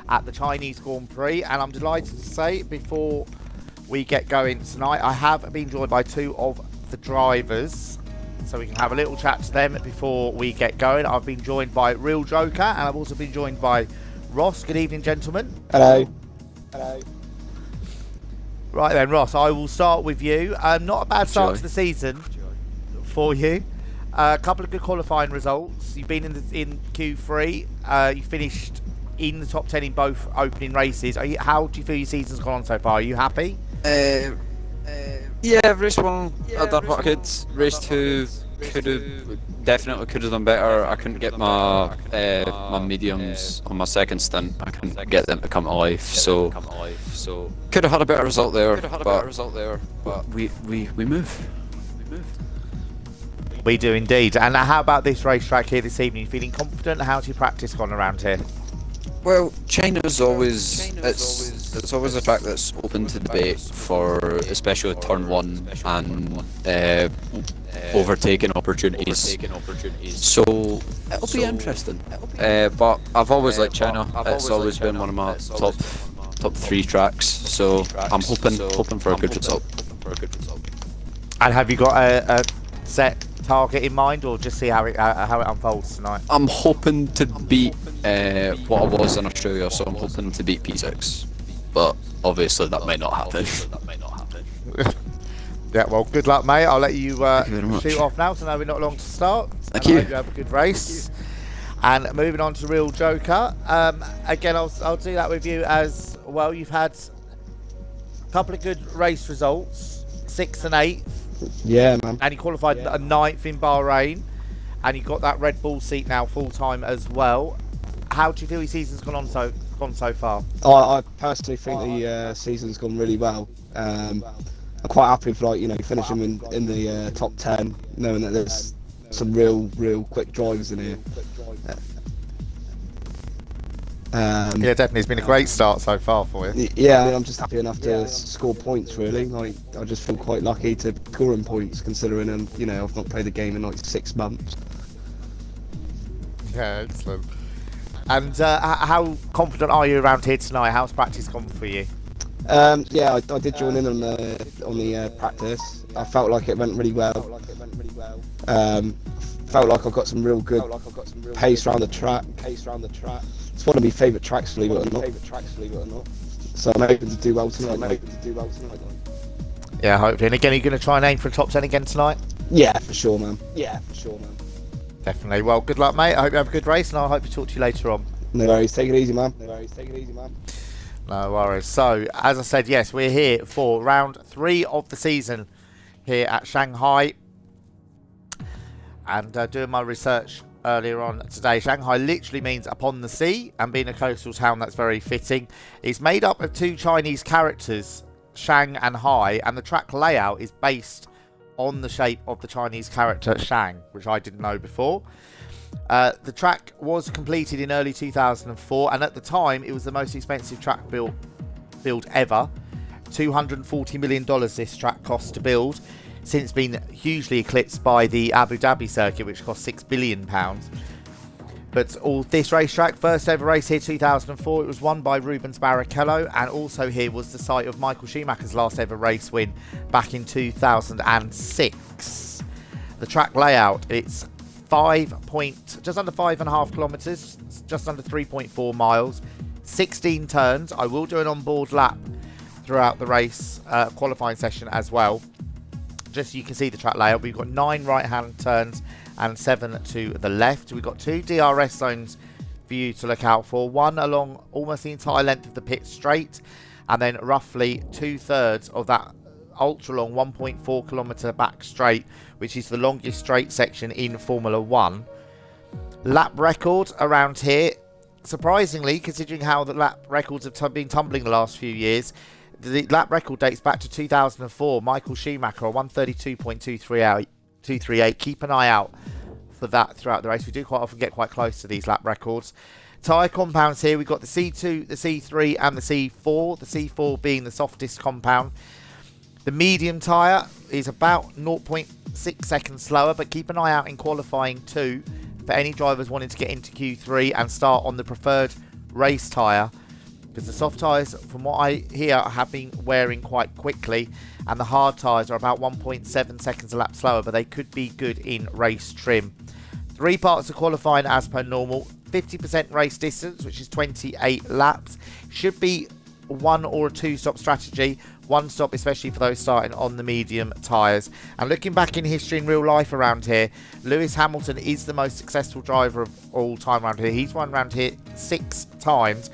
at the Chinese Grand Prix. And I'm delighted to say, before we get going tonight, I have been joined by two of the drivers, so we can have a little chat to them before we get going. I've been joined by Real Joker, and I've also been joined by Ross. Good evening, gentlemen. Hello. Hello. Right then, Ross, I will start with you. Not a bad start to the season for you. A couple of good qualifying results. You've been in Q3. You finished in the top 10 in both opening races. How do you feel your season's gone on so far? Are you happy? Yeah, race 1, I done what I could. Race 2, definitely could have done better. I couldn't get my my mediums on my second stint. I couldn't get them to come to life. So could have had a better result there. But we move. We do indeed. And how about this racetrack here this evening? You feeling confident? How's your practice gone around here? Well, China's always it's always a track that's open to debate, for especially turn 1 and overtaking opportunities. So it'll be interesting. But I've always liked China. It's always been one of my top 3 tracks. So I'm hoping for a good result. And have you got a set target in mind, or just see how it unfolds tonight? I'm hoping to beat what I was in Australia, so I'm hoping to beat P6. But obviously that may not happen. Yeah, well, good luck, mate. I'll let you very shoot off now, so now we're not long to start. Thank you. I hope you have a good race. And moving on to Real Joker. Again, I'll do that with you as well. You've had a couple of good race results, 6th and 8th. Yeah, man. And you qualified a 9th in Bahrain, and you got that Red Bull seat now full time as well. How do you feel your season's gone so far? I personally think the season's gone really well. I'm quite happy with finishing in the top 10, knowing that there's some real quick drivers in here. Yeah, definitely. It's been a great start so far for you. Yeah, I'm just happy enough to score points, really. I just feel quite lucky to score in points, considering I've not played the game in 6 months. Yeah, excellent. And how confident are you around here tonight? How's practice gone for you? Yeah, I did join in on the practice. I felt like it went really well. Felt like I got some real good pace around the track. It's one of my favourite tracks, believe it or not. So I'm hoping to do well tonight. Yeah, hopefully. And again, are you going to try and aim for a top 10 again tonight? Yeah, for sure, man. Definitely. Well, good luck, mate. I hope you have a good race, and I hope to talk to you later on. No worries. Take it easy, man. No worries. So, as I said, yes, we're here for round 3 of the season here at Shanghai. And doing my research earlier on today, Shanghai literally means upon the sea, and being a coastal town, that's very fitting. It's made up of 2 Chinese characters, Shang and Hai, and the track layout is based on the shape of the Chinese character Shang, which I didn't know before. The track was completed in early 2004, and at the time it was the most expensive track build ever. $240 million this track cost to build, since been hugely eclipsed by the Abu Dhabi circuit, which cost £6 billion. But this racetrack, first ever race here 2004, it was won by Rubens Barrichello, and also here was the site of Michael Schumacher's last ever race win back in 2006. The track layout, it's just under 5.5 kilometres, just under 3.4 miles, 16 turns. I will do an onboard lap throughout the race qualifying session as well, just so you can see the track layout. We've got 9 right-hand turns and 7 to the left. We've got 2 DRS zones for you to look out for, one along almost the entire length of the pit straight, and then roughly 2/3 of that ultra long 1.4 kilometre back straight, which is the longest straight section in Formula 1. Lap record around here, surprisingly, considering how the lap records have been tumbling the last few years, the lap record dates back to 2004. Michael Schumacher, 132.238. Keep an eye out for that throughout the race. We do quite often get quite close to these lap records. Tyre compounds here, we've got the C2, the C3 and the C4. The C4 being the softest compound. The medium tyre is about 0.6 seconds slower, but keep an eye out in qualifying too for any drivers wanting to get into Q3 and start on the preferred race tyre because the soft tyres, from what I hear, have been wearing quite quickly, and the hard tyres are about 1.7 seconds a lap slower, but they could be good in race trim. 3 parts of qualifying as per normal, 50% race distance, which is 28 laps. Should be 1 or a 2 stop strategy. 1 stop especially for those starting on the medium tyres. And looking back in history in real life around here, Lewis Hamilton is the most successful driver of all time around here. He's won around here 6 times.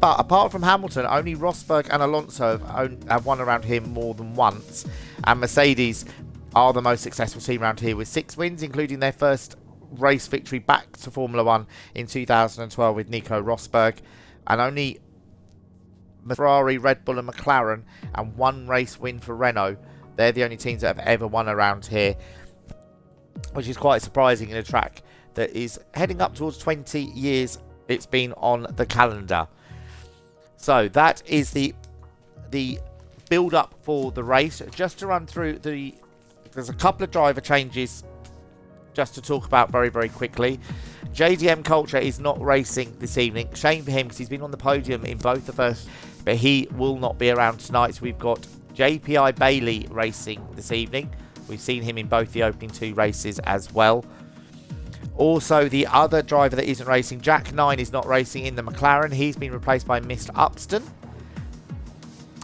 But apart from Hamilton, only Rosberg and Alonso have won around here more than once. And Mercedes are the most successful team around here with 6 wins, including their first race victory back to Formula 1 in 2012 with Nico Rosberg. And only Ferrari, Red Bull and McLaren, and 1 race win for Renault. They're the only teams that have ever won around here, which is quite surprising in a track that is heading up towards 20 years it's been on the calendar. So that is the build up for the race. Just to run through there's a couple of driver changes just to talk about very, very quickly. JDM Culture is not racing this evening. Shame for him because he's been on the podium in both the first, but he will not be around tonight. So we've got JPI Bailey racing this evening. We've seen him in both the opening 2 races as well. Also, the other driver that isn't racing, Jack 9, is not racing in the McLaren. He's been replaced by Mist Upston.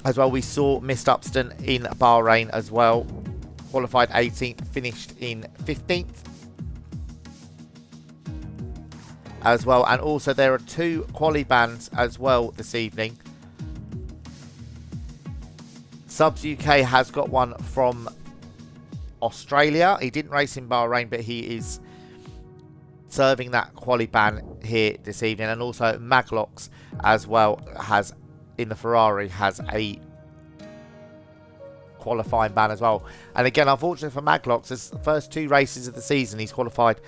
As well, we saw Mist Upston in Bahrain as well. Qualified 18th, finished in 15th. As well, and also there are 2 quali bans as well this evening. Subs UK has got one from Australia. He didn't race in Bahrain, but he is serving that quali ban here this evening. And also Maglox as well has, in the Ferrari, has a qualifying ban as well. And again, unfortunately for Maglox, the first 2 races of the season he's qualified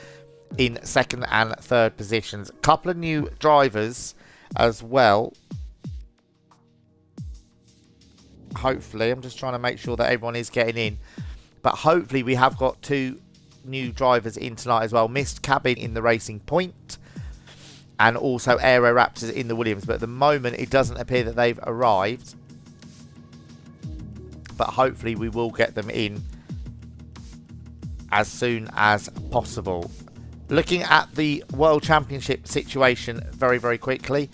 in 2nd and 3rd positions. A couple of new drivers as well. Hopefully, I'm just trying to make sure that everyone is getting in, but hopefully we have got 2 new drivers in tonight as well. Mist Cabin in the Racing Point, and also Aero Raptors in the Williams, but at the moment it doesn't appear that they've arrived, but hopefully we will get them in as soon as possible. Looking at the World Championship situation very, very quickly.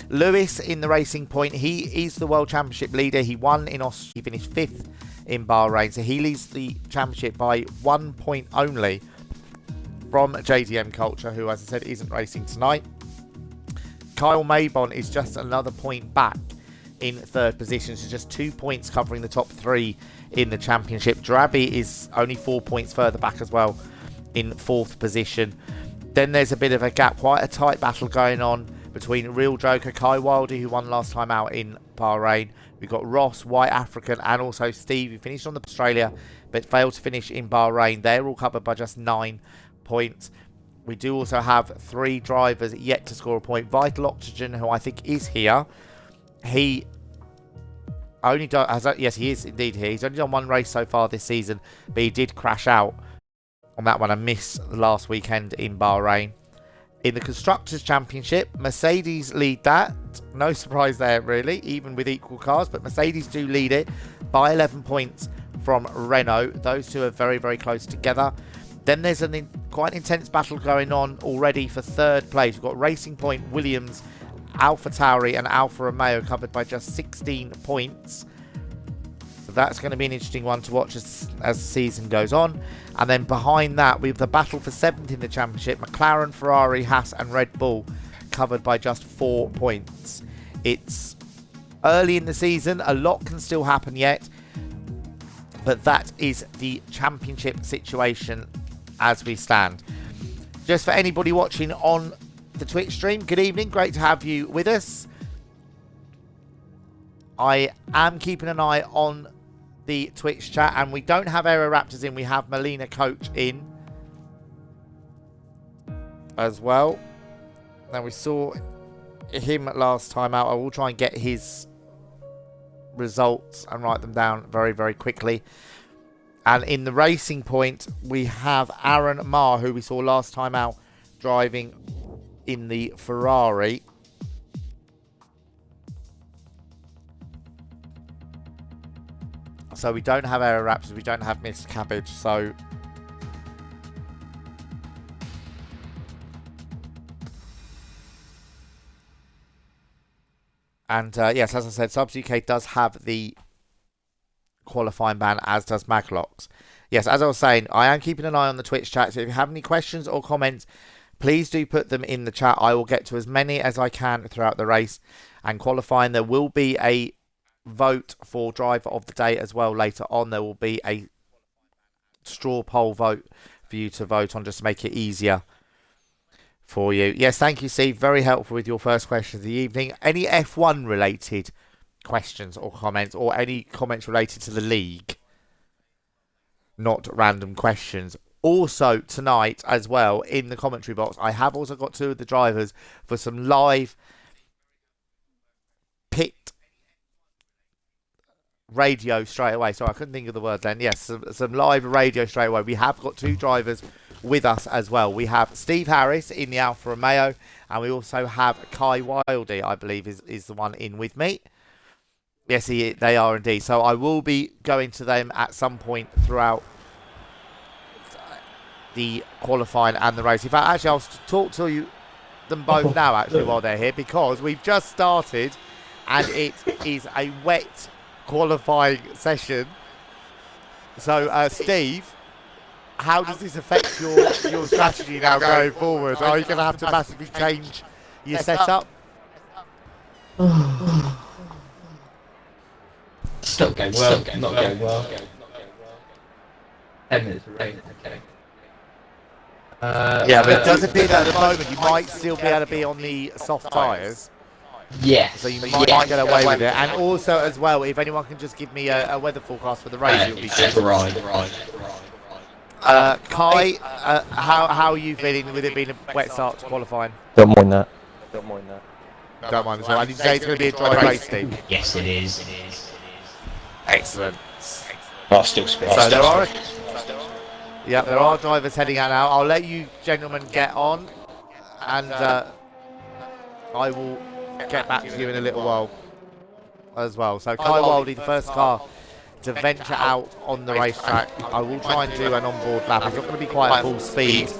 Lewis in the Racing Point, he is the World Championship leader. He won in Austria, he finished 5th in Bahrain, so he leads the championship by 1 point only from JDM Culture, who, as I said, isn't racing tonight. Kyle Maybon is just another point back in 3rd position, so just 2 points covering the top 3 in the championship. Drabi is only 4 points further back as well in 4th position. Then there's a bit of a gap, quite a tight battle going on between Real Joker, Kai Wilder, who won last time out in Bahrain. We've got Ross, White African, and also Steve, who finished on the Australia, but failed to finish in Bahrain. They're all covered by just 9 points. We do also have 3 drivers yet to score a point. Vital Oxygen, who I think is here. He only does, yes, he is indeed here. He's only done 1 race so far this season, but he did crash out on that one and miss last weekend in Bahrain. In the Constructors' Championship, Mercedes lead that. No surprise there, really, even with equal cars. But Mercedes do lead it by 11 points from Renault. Those 2 are very, very close together. Then there's quite an intense battle going on already for 3rd place. We've got Racing Point, Williams, Alpha Tauri and Alfa Romeo covered by just 16 points. So that's going to be an interesting one to watch as the season goes on. And then behind that, we have the battle for 7th in the championship. McLaren, Ferrari, Haas and Red Bull covered by just 4 points. It's early in the season. A lot can still happen yet. But that is the championship situation as we stand. Just for anybody watching on the Twitch stream, good evening. Great to have you with us. I am keeping an eye on the Twitch chat, and we don't have Aero Raptors in. We have Melina Coach in as well. Now, we saw him last time out. I will try and get his results and write them down very, very quickly. And in the Racing Point, we have Aaron Marr, who we saw last time out driving in the Ferrari. So we don't have Aeroraptors, we don't have Missed Cabbage, so... And yes, as I said, Subs UK does have the qualifying ban, as does Maglox. Yes, as I was saying, I am keeping an eye on the Twitch chat, so if you have any questions or comments, please do put them in the chat. I will get to as many as I can throughout the race. And qualifying, there will be a vote for driver of the day as well later on. There will be a straw poll vote for you to vote on, just to make it easier for you. Yes, thank you, Steve. Very helpful with your first question of the evening. Any F1 related questions or comments, or any comments related to the league? Not random questions. Also, tonight as well, in the commentary box, I have also got 2 of the drivers for some live pit radio straight away. Sorry, I couldn't think of the word then. Yes, some live radio straight away. We have got 2 drivers with us as well. We have Steve Harris in the Alfa Romeo, and we also have Kai Wildy, I believe, is the one in with me. Yes, they are indeed. So I will be going to them at some point throughout the qualifying and the race. In fact, actually, I'll talk to them both now, actually, while they're here, because we've just started, and it is a wet qualifying session. So, Steve, how does this affect your strategy now going forward? Are you going to have to massively change your setup? Still going well, not going well. 10 minutes of rain, okay. Yeah, but it does appear that at the moment you might still be able to be on the soft tyres. Yes. So you might get away with it. And also, as well, if anyone can just give me a weather forecast for the race, it would be good. Right. Kai, how are you feeling with it being a wet start to qualifying? Don't mind that. Don't mind as well. And you say it's going to be a dry race, Steve? Yes, it is. Excellent. Still speed. So there are drivers heading out now. I'll let you gentlemen get on, and I will get back to you in a little while as well. So Kai Wildy, the first car to venture out on the racetrack. I will try and do an onboard lap. It's not going to be quite at full speed,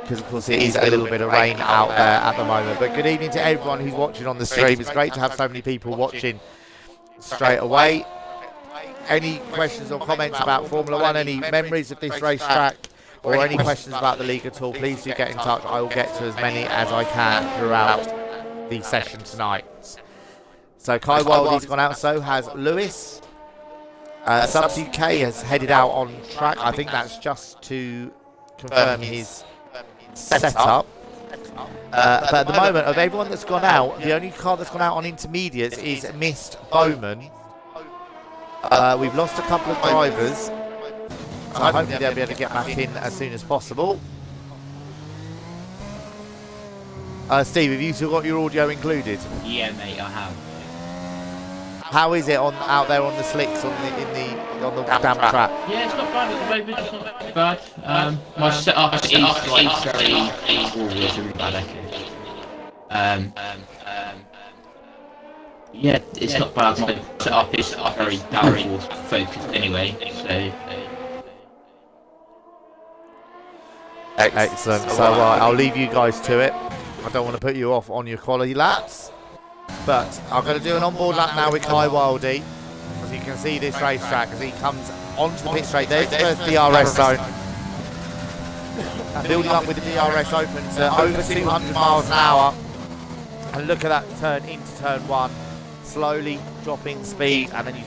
because of course it is a little bit of rain out there at the moment. But good evening to everyone who's watching on the stream. It's great to have so many people watching straight away. Any questions or comments about Formula 1, any memories of this racetrack, or any questions about the league at all, please do get in touch. I will get to as many as I can throughout the session tonight. So Kai Wildy's gone out, so has Lewis. Subs UK has headed out on track. I think that's just to confirm his setup. But at the moment, of everyone that's gone out, the only car that's gone out on intermediates is Missed Bowman. We've lost a couple of drivers, so hopefully they'll be able to get back in as soon as possible. Steve, have you still got your audio included? Yeah, mate, I have. How is it out there on the slicks on the damp track? Yeah, it's not bad at the moment. It's not too bad. My setup is really bad echo. Yeah, it's not bad. My setup is very downforce focused anyway, so. Excellent. So I'll leave you guys to it. I don't want to put you off on your quality laps, but I'm going to do an onboard lap now with Kai Wildy, as you can see this racetrack as he comes onto the pit straight. There's the first DRS zone, and building up with the DRS open to over 200 miles an hour. And look at that turn into turn 1. Slowly dropping speed, and then you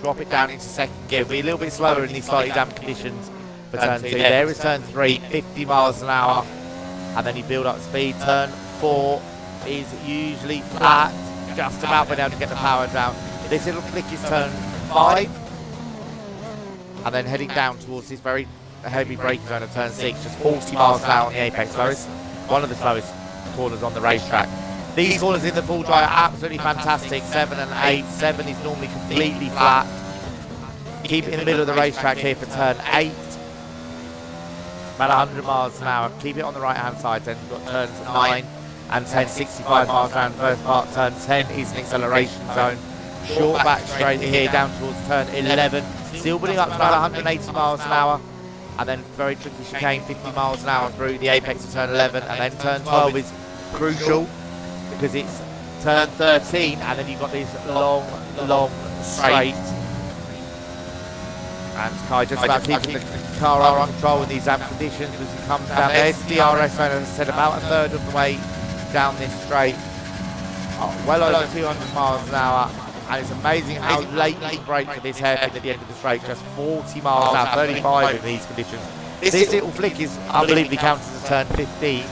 drop it down into second gear. It'll be a little bit slower in these slightly damp conditions for turn 2. There is turn 3, 50 miles an hour, and then you build up speed. Turn 4 is usually flat, just about being able to get the power down. This little click is turn 5, and then heading down towards this very heavy braking zone of turn 6, just 40 miles an hour on the apex. Slowest, one of the slowest corners on the racetrack. These corners in the full dry are absolutely fantastic. 7 and 8. 7 is normally completely flat. Keep it in the middle of the racetrack here for turn 8. About 100 miles an hour. Keep it on the right hand side. Then you've got turns 9 and 10, 65 miles an hour. First part, turn 10 is an acceleration zone. short back straight here down towards turn 11. Still building up to about 180 miles an hour. And then very tricky chicane, 50 miles an hour through the apex of turn 11. And then turn 12 is crucial because it's turn 13. And then you've got this long straight. And Kai just about keeping the car under control in these damp conditions as he comes down. There's the DRS, as I said, about a third of the way down this straight. Well over 200 miles an hour. And it's amazing how late you can brake for this hairpin at the end of the straight. Just 40 miles an hour, 35 in these conditions. This little flick is unbelievably counted as a turn 15.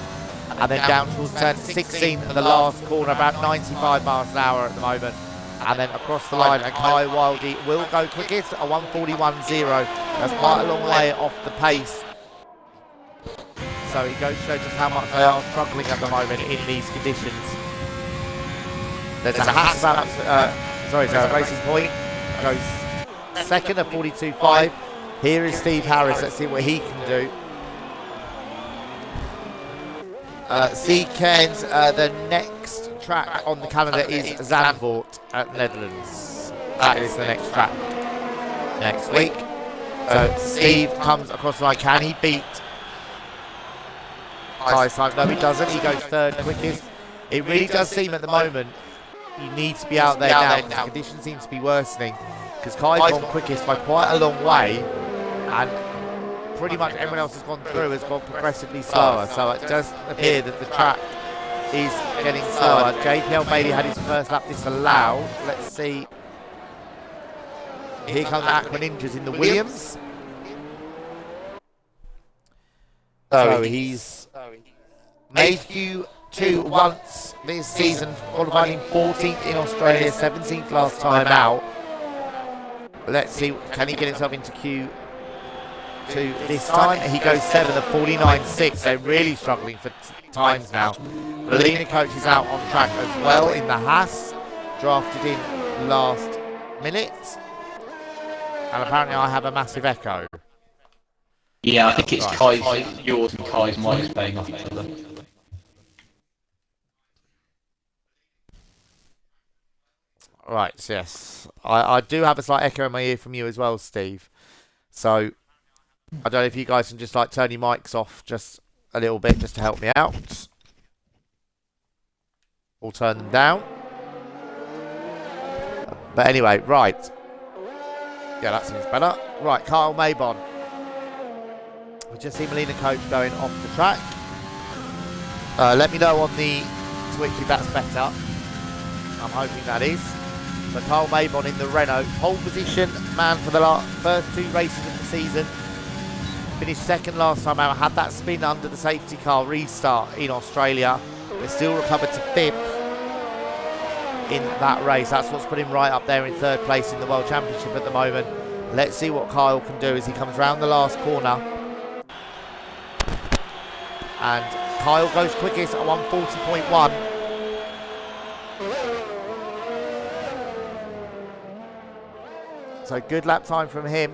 And then down towards turn 16 at the last corner, about 95 miles an hour at the moment. And then across the line, and Kai Wildy will go quickest at a 1:41.0. That's quite a long way off the pace. So it goes to show just how much they are struggling at the moment in these conditions. There's a Haas about, Racing Point goes second at 42.5. Here is Steve Harris. Let's see what he can do. Kens, the next track on the calendar is Zandvoort at Netherlands. That is the next track next week. So Steve comes across the line. Can he beat Kai's time? No, he doesn't. He goes third quickest. It really does seem at the moment you need to be out there now. The conditions seem to be worsening because Kai's gone quickest by quite a long way, and pretty much everyone else has gone through has gone progressively slower. So it does appear that the track is getting slower. JPL Bailey had his first lap disallowed. Let's see. Here comes Aqua Ninjas in the Williams. So he's made Q2 once this season, qualifying 14th in Australia, 17th last time out. Let's see, can he get himself into Q2 this time? He goes 7 at 49.6. They're really struggling for times now. Melina Coach is out on track as well in the Haas, drafted in last minute. And apparently I have a massive echo. Yeah, I think it's Kai's, yours and Kai's mics playing off each other. Right, yes. I do have a slight echo in my ear from you as well, Steve. So, I don't know if you guys can just like turn your mics off just a little bit just to help me out. Or turn them down. But anyway, right. Yeah, that seems better. Right, Kyle Maybon. We just see Melina Coach going off the track. Let me know on the Twitch if that's better. I'm hoping that is. But Kyle Maybon in the Renault. Pole position, man, for the first two races of the season. Finished second last time out. Had that spin under the safety car restart in Australia. But still recovered to fifth in that race. That's what's put him right up there in third place in the World Championship at the moment. Let's see what Kyle can do as he comes round the last corner. And Kyle goes quickest at 1:40.1. So good lap time from him.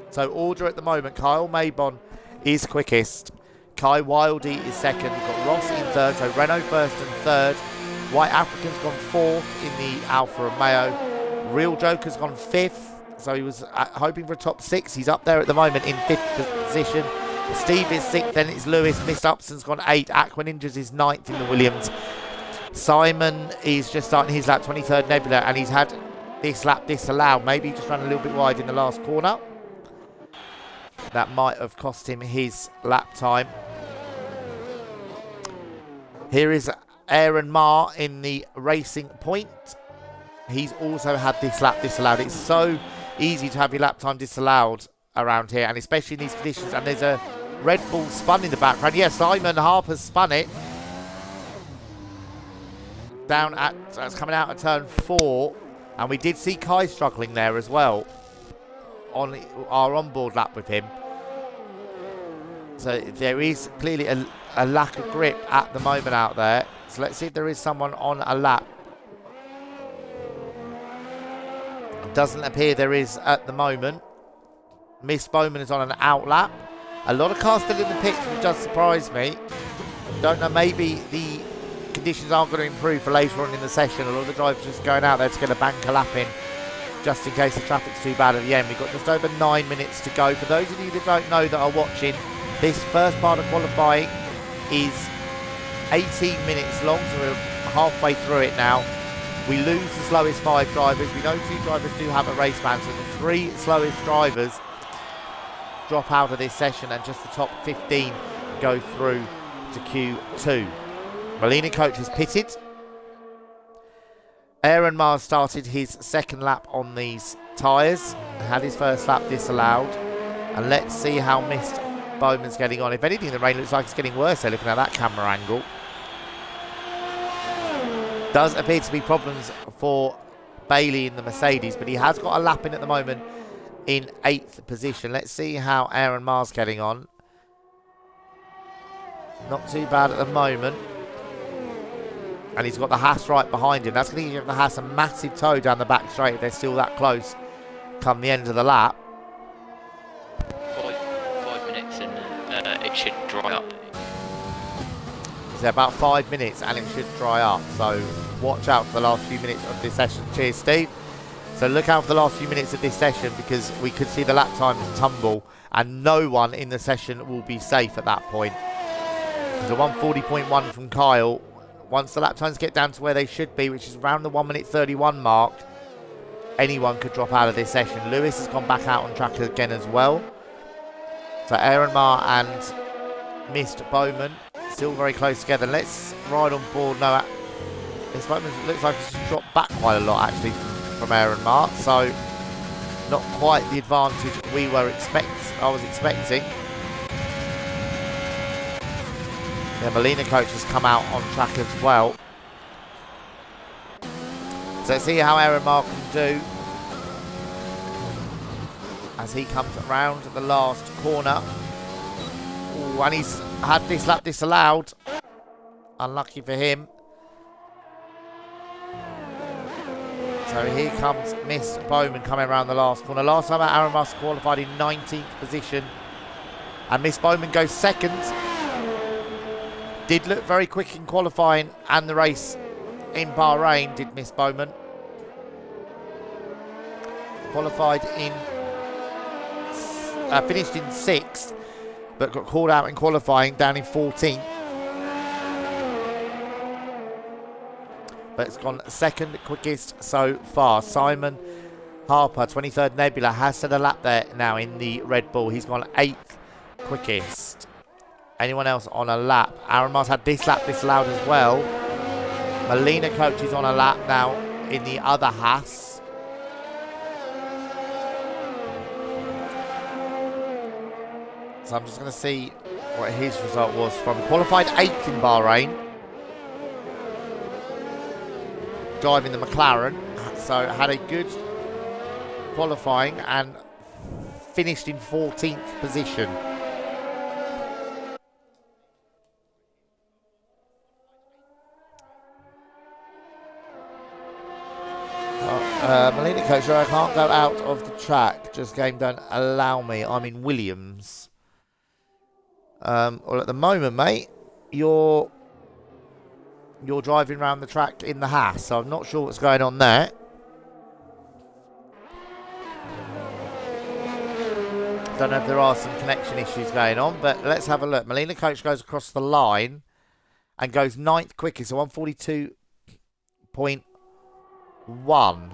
So order at the moment, Kyle Maybon is quickest. Kai Wildy is second. We've got Rossi in third, so Renault first and third. White African's gone fourth in the Alfa Romeo. Real Joker's gone fifth, so he was hoping for a top six. He's up there at the moment in fifth position. Steve is sixth, then it's Lewis. Miss Upson's gone eighth. Aqua Ninjas is ninth in the Williams. Simon is just starting his lap, 23rd Nebula, and he's had this lap disallowed. Maybe he just ran a little bit wide in the last corner. That might have cost him his lap time. Here is Aaron Marr in the Racing Point. He's also had this lap disallowed. It's so easy to have your lap time disallowed around here, and especially in these conditions. And there's a Red Bull spun in the background. Yeah, Simon Harper's spun it. Down at, it's coming out at turn 4. And we did see Kai struggling there as well on our onboard lap with him. So there is clearly a lack of grip at the moment out there. So let's see if there is someone on a lap. Doesn't appear there is at the moment. Miss Bowman is on an out lap. A lot of cars still in the pits, which does surprise me. Don't know, maybe the conditions aren't going to improve for later on in the session. A lot of the drivers just going out there to get a bank a lap in, just in case the traffic's too bad at the end. We've got just over 9 minutes to go. For those of you that don't know, that are watching, this first part of qualifying is 18 minutes long, so we're halfway through it now. We lose the slowest 5 drivers. We know 2 drivers do have a race ban, so the 3 slowest drivers drop out of this session, and just the top 15 go through to Q2. Molina Coach has pitted. Aaron Mars started his second lap on these tyres, had his first lap disallowed, and let's see how Mist Bowman's getting on. If anything, the rain looks like it's getting worse there, looking at that camera angle. Does appear to be problems for Bailey in the Mercedes, but he has got a lap in at the moment in 8th position. Let's see how Aaron Mars getting on. Not too bad at the moment. And he's got the Haas right behind him. That's going to give the Haas a massive tow down the back straight if they're still that close come the end of the lap. 5 minutes and it should dry up. So about 5 minutes and it should dry up. So watch out for the last few minutes of this session. Cheers, Steve. So look out for the last few minutes of this session, because we could see the lap times tumble and no one in the session will be safe at that point. There's a 140.1 from Kyle. Once the lap times get down to where they should be, which is around the 1 minute 31 mark, anyone could drop out of this session. Lewis has gone back out on track again as well. So Aaron Marr and Mist Bowman still very close together. Let's ride on board. No, Mist Bowman looks like he's just dropped back quite a lot actually from Aaron Marr. So not quite the advantage we were I was expecting. The Molina Coach has come out on track as well. So let's see how Aaron Marr can do as he comes around the last corner. Ooh, and he's had this lap disallowed. Unlucky for him. So here comes Miss Bowman coming around the last corner. Last time Aaron Marr qualified in 19th position. And Miss Bowman goes second. Did look very quick in qualifying and the race in Bahrain, did Miss Bowman. Qualified in, finished in 6th, but got called out in qualifying, down in 14th. But it's gone second quickest so far. Simon Harper, 23rd Nebula, has set a lap there now in the Red Bull. He's gone 8th quickest. Anyone else on a lap? Aaron Mars had this lap disallowed as well. Molina Coach is on a lap now in the other Haas. So I'm just going to see what his result was from. Qualified 8th in Bahrain. Driving the McLaren. So had a good qualifying and finished in 14th position. Molina Coach, I can't go out of the track. Just game don't allow me. I'm in Williams. Well, at the moment, mate, you're driving around the track in the Haas, so I'm not sure what's going on there. Don't know if there are some connection issues going on, but let's have a look. Molina Coach goes across the line and goes 9th quickest, so 142.1.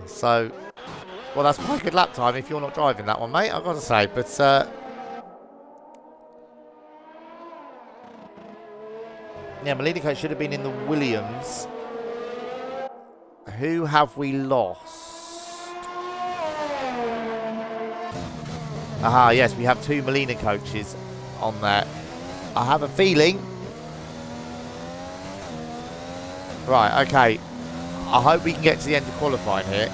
So, well, that's quite a good lap time if you're not driving that one, mate, I've got to say. But, yeah, Molina Coach should have been in the Williams. Who have we lost? Aha, yes, we have 2 Molina Coaches on there. I have a feeling. Right, okay. I hope we can get to the end of qualifying here.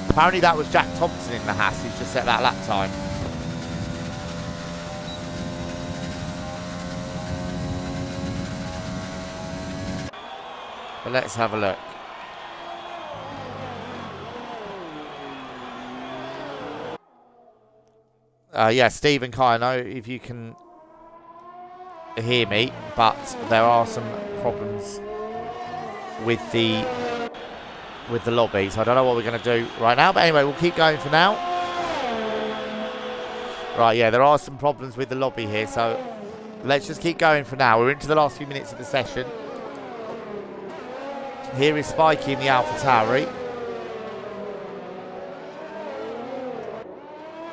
Apparently that was Jack Thompson in the Haas who's just set that lap time. But let's have a look. Yeah, Steve and Kai, I know if you can hear me, but there are some problems with the lobby, so I don't know what we're going to do right now. But anyway, we'll keep going for now. Right, yeah, there are some problems with the lobby here, so let's just keep going for now. We're into the last few minutes of the session. Here is Spikey in the AlphaTauri.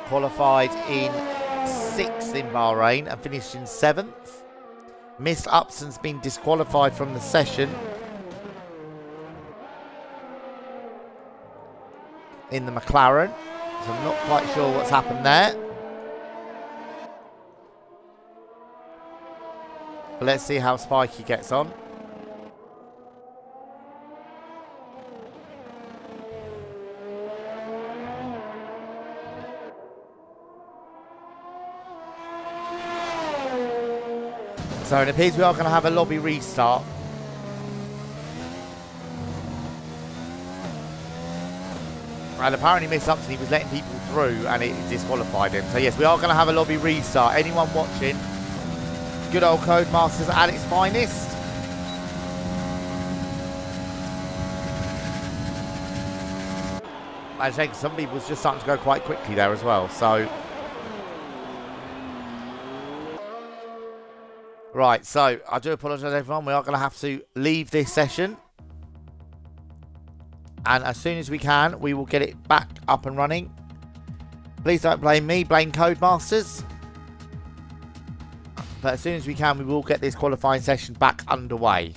Qualified in 6th in Bahrain and finished in 7th. Miss Upson's been disqualified from the session in the McLaren, so I'm not quite sure what's happened there. But let's see how Spikey gets on. So it appears we are going to have a lobby restart. And apparently Miss Upson, he was letting people through and it disqualified him. So yes, we are going to have a lobby restart. Anyone watching, good old Codemasters at its finest. I think some people's just starting to go quite quickly there as well. So right, so I do apologise everyone, we are going to have to leave this session. And as soon as we can, we will get it back up and running. Please don't blame me, blame Codemasters. But as soon as we can, we will get this qualifying session back underway.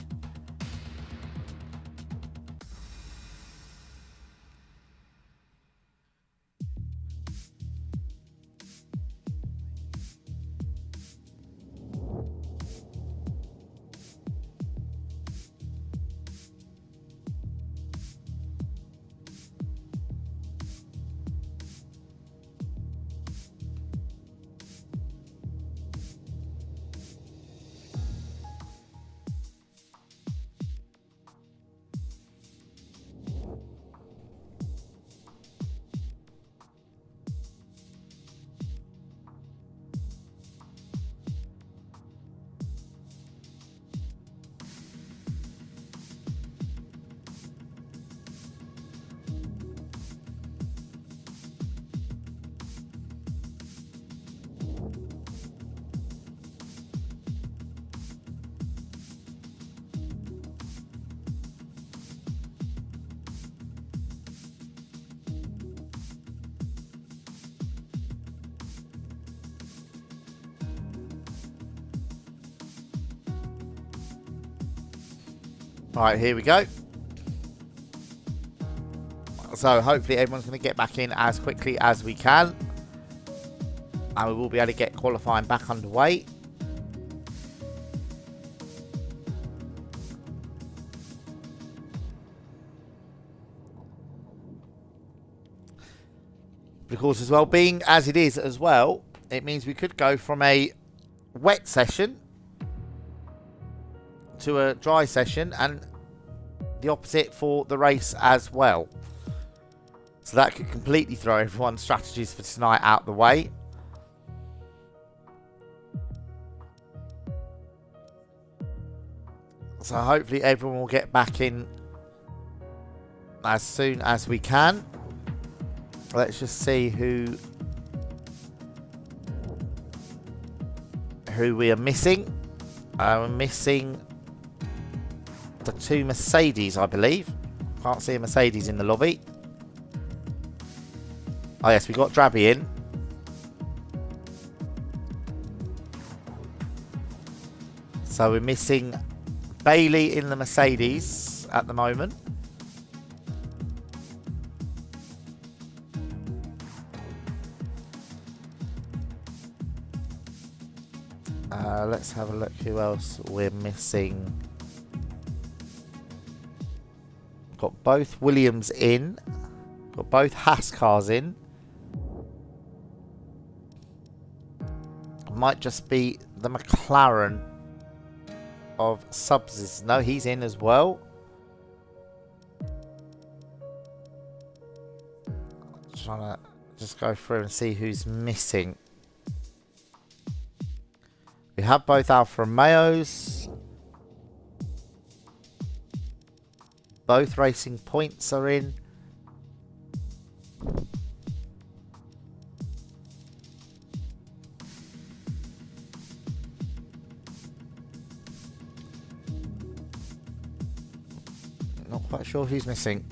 Right, here we go. So hopefully everyone's going to get back in as quickly as we can. And we will be able to get qualifying back underway. But of course, as well, being as it is as well, it means we could go from a wet session to a dry session, and the opposite for the race as well. So that could completely throw everyone's strategies for tonight out the way. So hopefully everyone will get back in as soon as we can. Let's just see who we are missing. We're missing the 2 Mercedes, I believe. Can't see a Mercedes in the lobby. Oh yes, we got Drabby in. So we're missing Bailey in the Mercedes at the moment. Let's have a look who else we're missing. Got both Williams in. Got both Haas cars in. Might just be the McLaren of Subs. No, he's in as well. Trying to just go through and see who's missing. We have both Alfa Romeos. Both racing points are in. Not quite sure who's missing.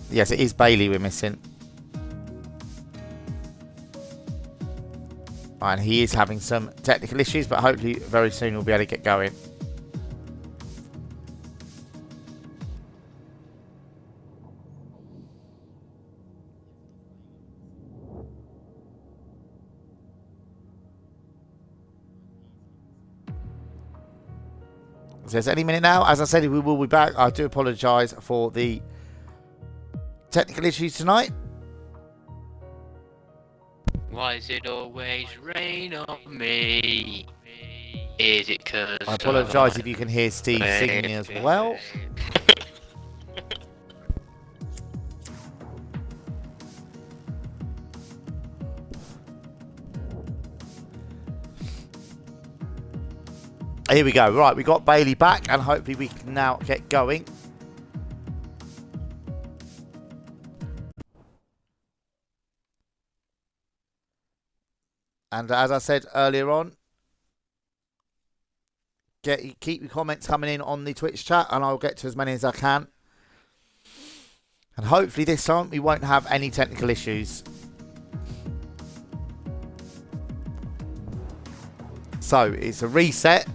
Yes, it is Bailey we're missing. And he is having some technical issues, but hopefully very soon we'll be able to get going. So it's any minute now. As I said, we will be back. I do apologise for the technical issues tonight. Why does it always rain on me? Is it 'cause I apologise if you can hear Steve singing as well. Here we go. Right, we got Bailey back, and hopefully we can now get going. And as I said earlier on, keep your comments coming in on the Twitch chat, and I'll get to as many as I can. And hopefully this time we won't have any technical issues. So it's a reset,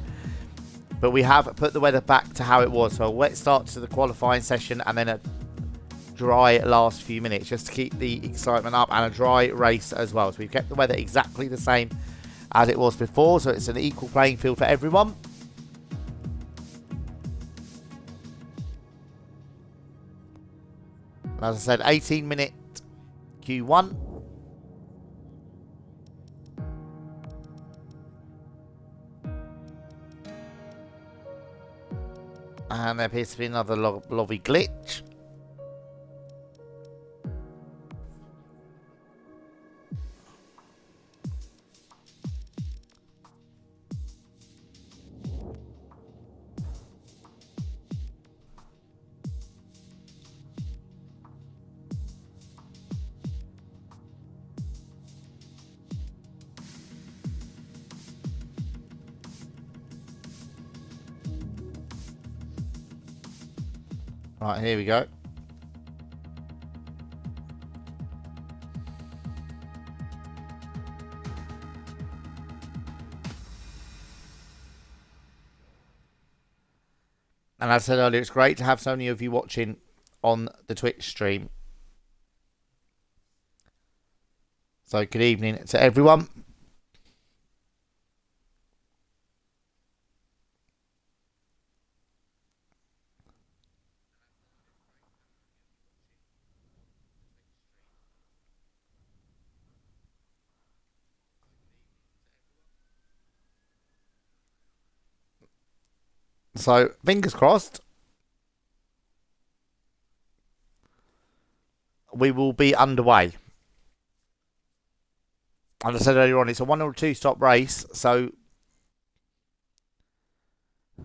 but we have put the weather back to how it was. So a wet start to the qualifying session, and then a dry last few minutes, just to keep the excitement up, and a dry race as well. So we've kept the weather exactly the same as it was before, so it's an equal playing field for everyone. And as I said, 18-minute Q1. And there appears to be another lobby glitch. Right, here we go. And as I said earlier, it's great to have so many of you watching on the Twitch stream. So good evening to everyone. So, fingers crossed, we will be underway. As I said earlier on, it's a 1 or 2 stop race, so the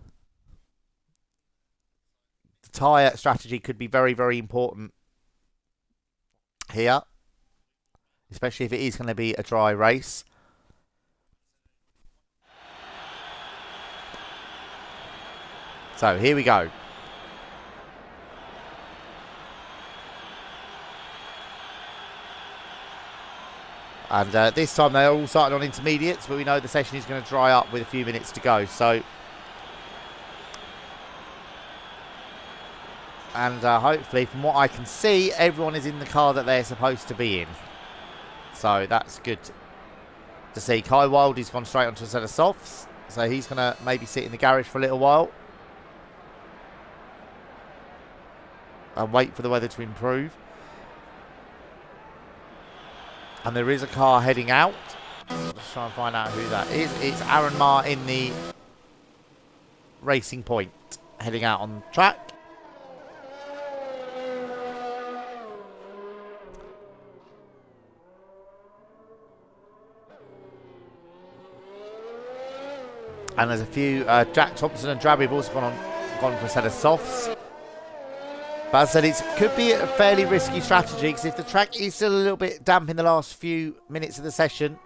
tyre strategy could be very, very important here, especially if it is going to be a dry race. So here we go. And this time they're all starting on intermediates, but we know the session is going to dry up with a few minutes to go. So, and hopefully, from what I can see, everyone is in the car that they're supposed to be in. So that's good to see. Kai Wildy's gone straight onto a set of softs, so he's going to maybe sit in the garage for a little while. and wait for the weather to improve. And there is a car heading out. Let's try and find out who that is. It's Aaron Marr in the Racing Point, heading out on track. And there's a few, Jack Thompson and Drabby have also gone for a set of softs. But as I said, it could be a fairly risky strategy, because if the track is still a little bit damp in the last few minutes of the session,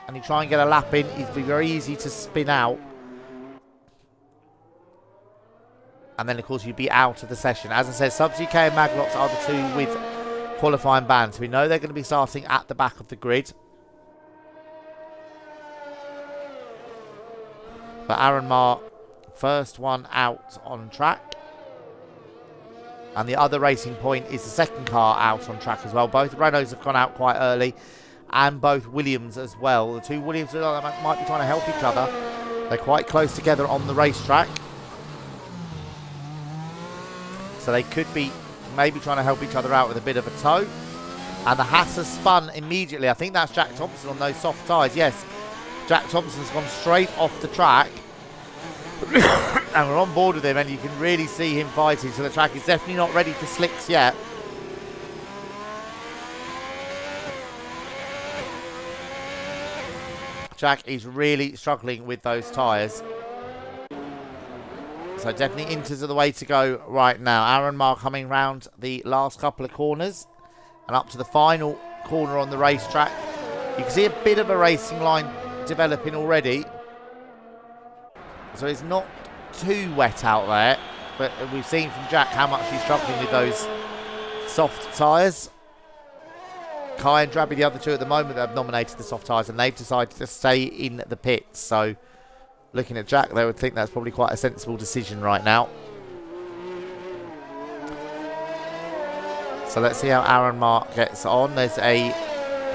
and you try and get a lap in, it'd be very easy to spin out. And then, of course, you'd be out of the session. As I said, Subs UK and Maglox are the two with qualifying bans. So we know they're going to be starting at the back of the grid. But Aaron Marr, first one out on track. And the other Racing Point is the second car out on track as well. Both Renaults have gone out quite early, and both Williams as well. The two Williams might be trying to help each other. They're quite close together on the racetrack. So they could be maybe trying to help each other out with a bit of a tow. And the Haas has spun immediately. I think that's Jack Thompson on those soft tyres. Yes, Jack Thompson's gone straight off the track. And we're on board with him, and you can really see him fighting. So the track is definitely not ready for slicks yet. Jack is really struggling with those tyres. So definitely inters are the way to go right now. Aaron Marr coming round the last couple of corners and up to the final corner on the racetrack. You can see a bit of a racing line developing already. So it's not too wet out there, but we've seen from Jack how much he's struggling with those soft tyres. Kai and Drabby, the other two at the moment, that have nominated the soft tyres, and they've decided to stay in the pits. So looking at Jack, they would think that's probably quite a sensible decision right now. So let's see how Aaron Marr gets on. There's a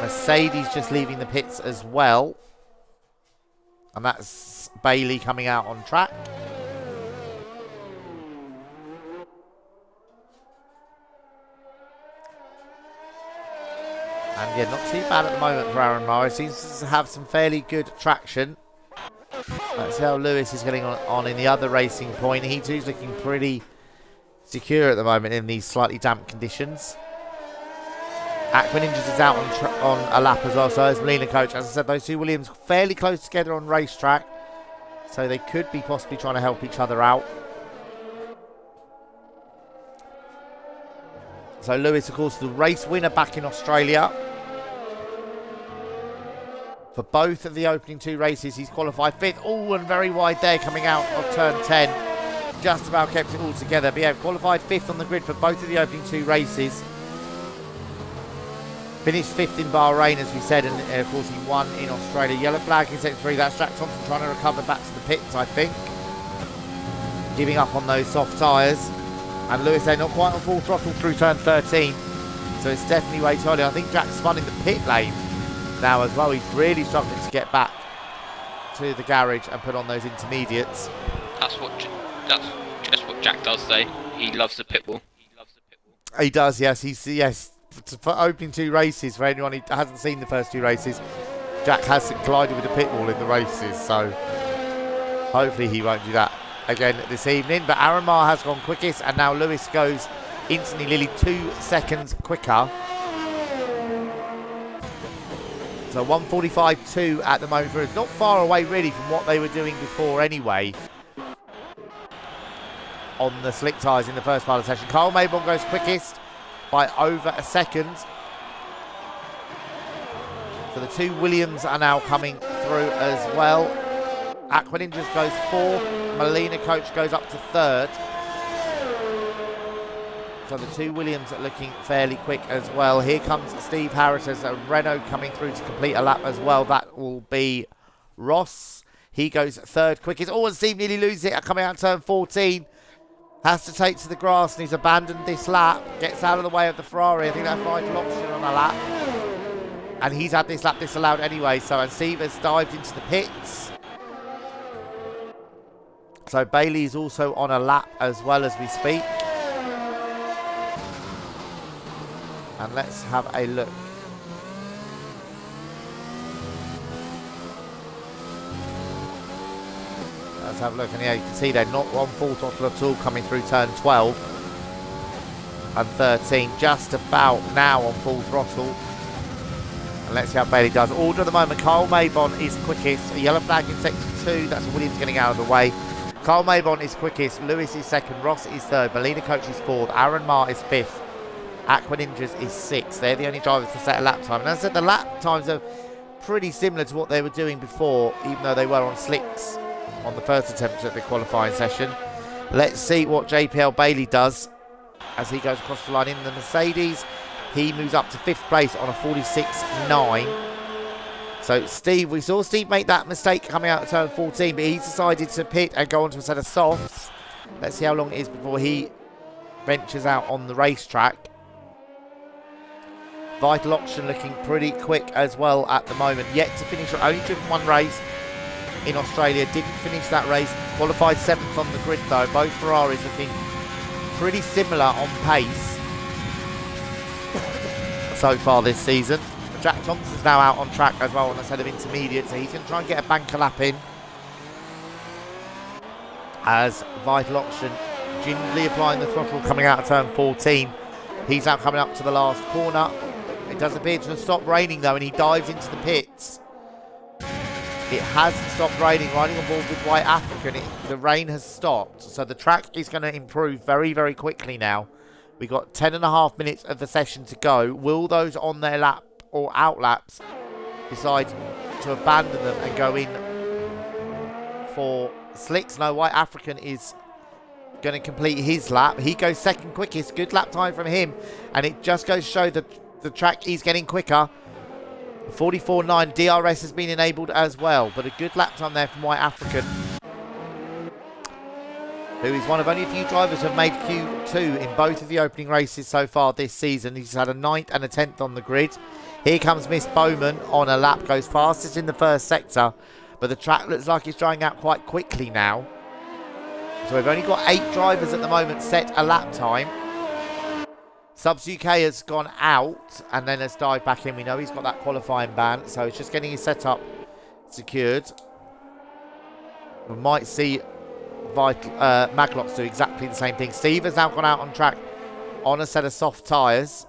Mercedes just leaving the pits as well. And that's Bailey coming out on track. And yeah, not too bad at the moment for Aaron Marr. He seems to have some fairly good traction. Let's see how Lewis is getting on in the other Racing Point. He too's looking pretty secure at the moment in these slightly damp conditions. Aqua Ninjas is out on a lap as well, so is Melina Coach. As I said, those two Williams fairly close together on racetrack, so they could be possibly trying to help each other out. So Lewis, of course, the race winner back in Australia. For both of the opening two races, he's qualified fifth. Oh, and very wide there coming out of turn 10. Just about kept it all together. But yeah, qualified fifth on the grid for both of the opening two races. Finished fifth in Bahrain, as we said, and of course he won in Australia. Yellow flag in sector 3. That's Jack Thompson trying to recover back to the pits, I think. Giving up on those soft tyres. And Lewis there not quite on full throttle through turn 13. So it's definitely way too early. I think Jack's spun in the pit lane now as well. He's really struggling to get back to the garage and put on those intermediates. That's just what Jack does, though. He loves the pit wall. He does, yes. Yes. For opening two races, for anyone who hasn't seen the first two races, Jack has collided with the pit wall in the races, so hopefully he won't do that again this evening. But Aaron Marr has gone quickest, and now Lewis goes instantly nearly 2 seconds quicker. So 1:45.2 at the moment. It's not far away really from what they were doing before anyway on the slick tyres in the first part of the session. Carl Mayborn goes quickest by over a second. So the two Williams are now coming through as well. Aqua Ninjas goes fourth. Melina Coach goes up to third. So the two Williams are looking fairly quick as well. Here comes Steve Harris as a Renault coming through to complete a lap as well. That will be Ross. He goes third quickest. Oh, and Steve nearly loses it coming out turn 14. Has to take to the grass, and he's abandoned this lap. Gets out of the way of the Ferrari. I think that's vital option on a lap. And he's had this lap disallowed anyway. So, and Steve has dived into the pits. So Bailey is also on a lap as well as we speak. And let's have a look. Let's have a look, and yeah, you can see they're not on full throttle at all coming through turn 12 and 13, just about now on full throttle. And let's see how Bailey does. Order at the moment, Kyle Maybon is quickest. A yellow flag in sector 2, that's Williams getting out of the way. Kyle Maybon is quickest, Lewis is second, Ross is third, Melina Coach is fourth, Aaron Marr is fifth, Aqua Ninjas is sixth. They're the only drivers to set a lap time. And as I said, the lap times are pretty similar to what they were doing before, even though they were on slicks on the first attempt at the qualifying session. Let's see what JPL Bailey does as he goes across the line in the Mercedes. He moves up to 5th place on a 46.9. So Steve, we saw Steve make that mistake coming out of turn 14, but he's decided to pit and go onto a set of softs. Let's see how long it is before he ventures out on the racetrack. Vital Auction looking pretty quick as well at the moment. Yet to finish, only driven one race in Australia, didn't finish that race. Qualified 7th on the grid though. Both Ferraris looking pretty similar on pace so far this season. Jack Thompson's now out on track as well on the set of intermediate, so he's going to try and get a banker lap in. As Vital Auction gingerly applying the throttle coming out of turn 14. He's now coming up to the last corner. It does appear to have stopped raining though, and he dives into the pits. It hasn't stopped raining. Riding on board with White African, the rain has stopped, so the track is going to improve very, very quickly now. We've got 10.5 minutes of the session to go. Will those on their lap or out laps decide to abandon them and go in for slicks? No, White African is going to complete his lap. He goes second quickest. Good lap time from him, and it just goes to show that the track is getting quicker. 44.9 DRS has been enabled as well, but a good lap time there from White African, who is one of only a few drivers who have made Q2 in both of the opening races so far this season. He's had a 9th and a 10th on the grid. Here comes Miss Bowman on a lap, goes fastest in the first sector, but the track looks like it's drying out quite quickly now. So we've only got 8 drivers at the moment set a lap time. Subs UK has gone out and then has dived back in. We know he's got that qualifying ban, so he's just getting his setup secured. We might see Maglox do exactly the same thing. Steve has now gone out on track on a set of soft tyres,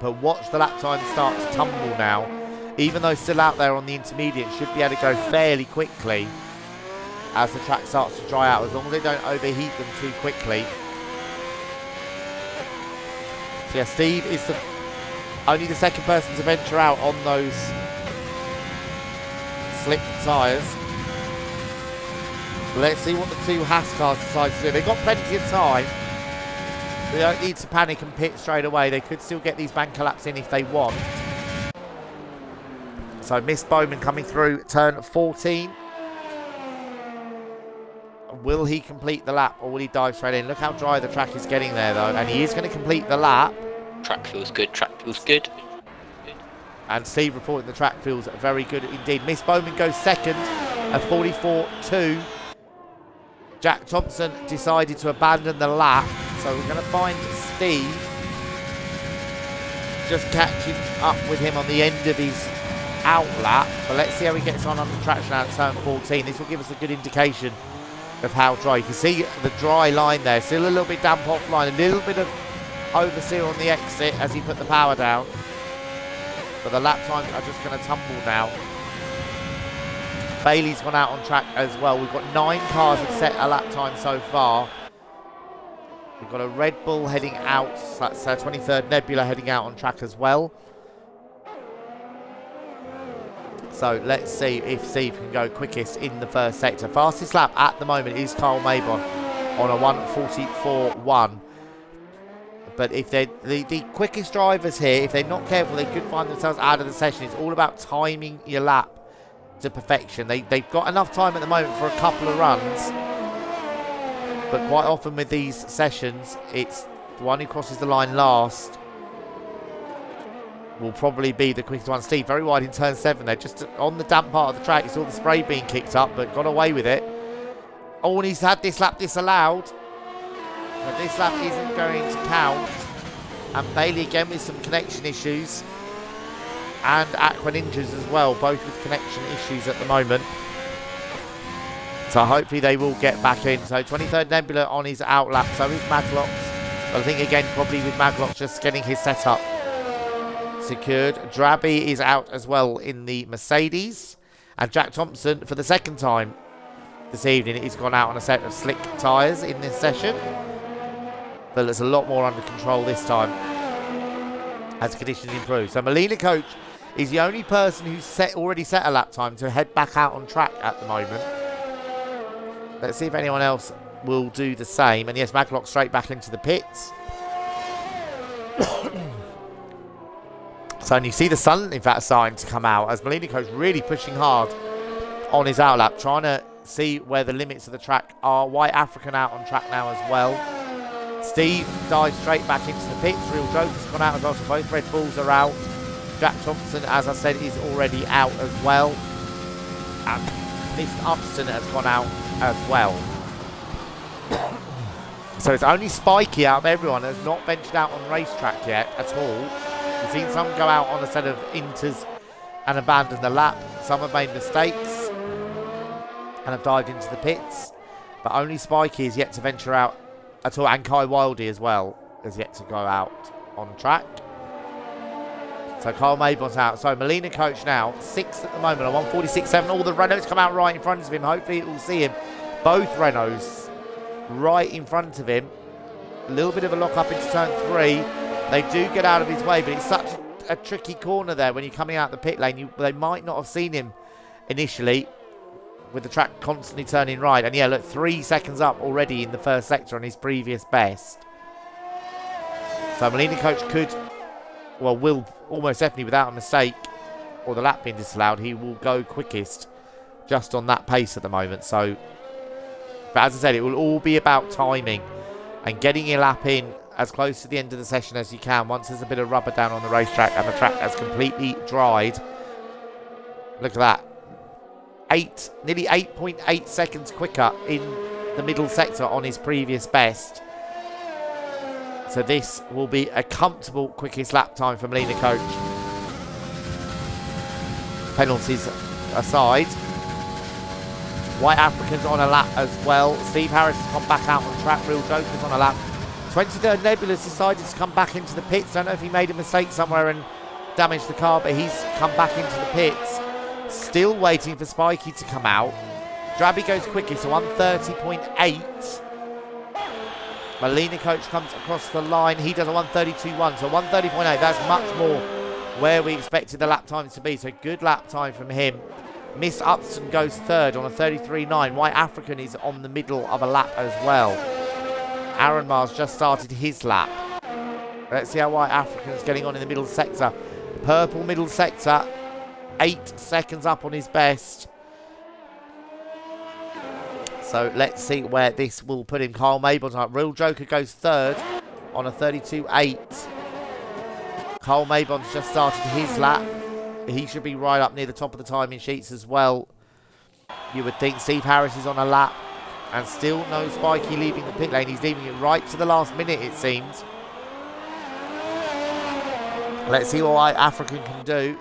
but watch the lap time start to tumble now. Even though still out there on the intermediate, should be able to go fairly quickly as the track starts to dry out, as long as they don't overheat them too quickly. So yeah, Steve is only the second person to venture out on those slick tyres. Let's see what the two Haas cars decide to do. They've got plenty of time. They don't need to panic and pit straight away. They could still get these banker laps in if they want. So Miss Bowman coming through turn 14. Will he complete the lap or will he dive straight in? Look how dry the track is getting there though. And he is going to complete the lap. Track feels good, track feels good. And Steve reporting the track feels very good indeed. Miss Bowman goes second at 44.2. Jack Thompson decided to abandon the lap. So we're going to find Steve just catching up with him on the end of his out lap. But let's see how he gets on the traction out at turn 14. This will give us a good indication of how dry. You can see the dry line there. Still a little bit damp offline. A little bit of overseer on the exit as he put the power down. But the lap times are just going to tumble now. Bailey's gone out on track as well. We've got 9 cars that set a lap time so far. We've got a Red Bull heading out. That's 23rd Nebula heading out on track as well. So let's see if Steve can go quickest in the first sector. Fastest lap at the moment is Kyle Maybon on a 1:44.1. But if they're the quickest drivers here, if they're not careful, they could find themselves out of the session. It's all about timing your lap to perfection. They've got enough time at the moment for a couple of runs. But quite often with these sessions, it's the one who crosses the line last will probably be the quickest one. Steve, very wide in turn 7 there. Just on the damp part of the track, you saw the spray being kicked up, but got away with it. Oh, and he's had this lap disallowed. But this lap isn't going to count. And Bailey again with some connection issues. And Aqua Ninjas as well, both with connection issues at the moment. So hopefully they will get back in. So 23rd Nebula on his outlap, so is Maglox. But I think again, probably with Maglox just getting his setup secured. Drabby is out as well in the Mercedes. And Jack Thompson, for the second time this evening, he's gone out on a set of slick tyres in this session. But it's a lot more under control this time as conditions improve. So Molina Coach is the only person who's already set a lap time to head back out on track at the moment. Let's see if anyone else will do the same. And yes, Maglock straight back into the pits. So and you see the sun, in fact, starting to come out as Molina Coach really pushing hard on his outlap, trying to see where the limits of the track are. White African out on track now as well. Steve dives straight back into the pits. Real Joker's gone out as well, so both Red Bulls are out. Jack Thompson, as I said, is already out as well. And Mr. Upston has gone out as well. So it's only Spikey out of everyone that has not ventured out on racetrack yet at all. We've seen some go out on a set of inters and abandon the lap. Some have made mistakes and have dived into the pits. But only Spikey is yet to venture out at all. And Kai Wildy as well is yet to go out on track. So Kyle Maybon's out. So Molina Coach now, 6th at the moment on 146.7. All the Renaults come out right in front of him. Hopefully it will see him. Both Renaults right in front of him. A little bit of a lock up into turn 3. They do get out of his way, but it's such a tricky corner there when you're coming out the pit lane. They might not have seen him initially with the track constantly turning right. And yeah, look, 3 seconds up already in the first sector on his previous best. So Molina Coach could, well, will almost definitely without a mistake or the lap being disallowed, he will go quickest just on that pace at the moment. So, but as I said, it will all be about timing and getting your lap in as close to the end of the session as you can once there's a bit of rubber down on the racetrack and the track has completely dried. Look at that. Nearly 8.8 seconds quicker in the middle sector on his previous best. So this will be a comfortable quickest lap time for Molina Coach. Penalties aside. White Africans on a lap as well. Steve Harris has come back out on track. Real Joker's on a lap. 23rd Nebula's decided to come back into the pits. Don't know if he made a mistake somewhere and damaged the car, but he's come back into the pits. Still waiting for Spikey to come out. Drabby goes quickly, so 130.8. Molina Coach comes across the line. He does a 132.1, so 130.8. That's much more where we expected the lap times to be. So good lap time from him. Miss Upston goes 3rd on a 33.9. White African is on the middle of a lap as well. Aaron Mars just started his lap. Let's see how White African's getting on in the middle sector. Purple middle sector. 8 seconds up on his best. So let's see where this will put him. Kyle Maybon's up. Real Joker goes 3rd on a 32.8. Kyle Maybon's just started his lap. He should be right up near the top of the timing sheets as well. You would think. Steve Harris is on a lap. And still no Spikey leaving the pit lane. He's leaving it right to the last minute, it seems. Let's see what White African can do.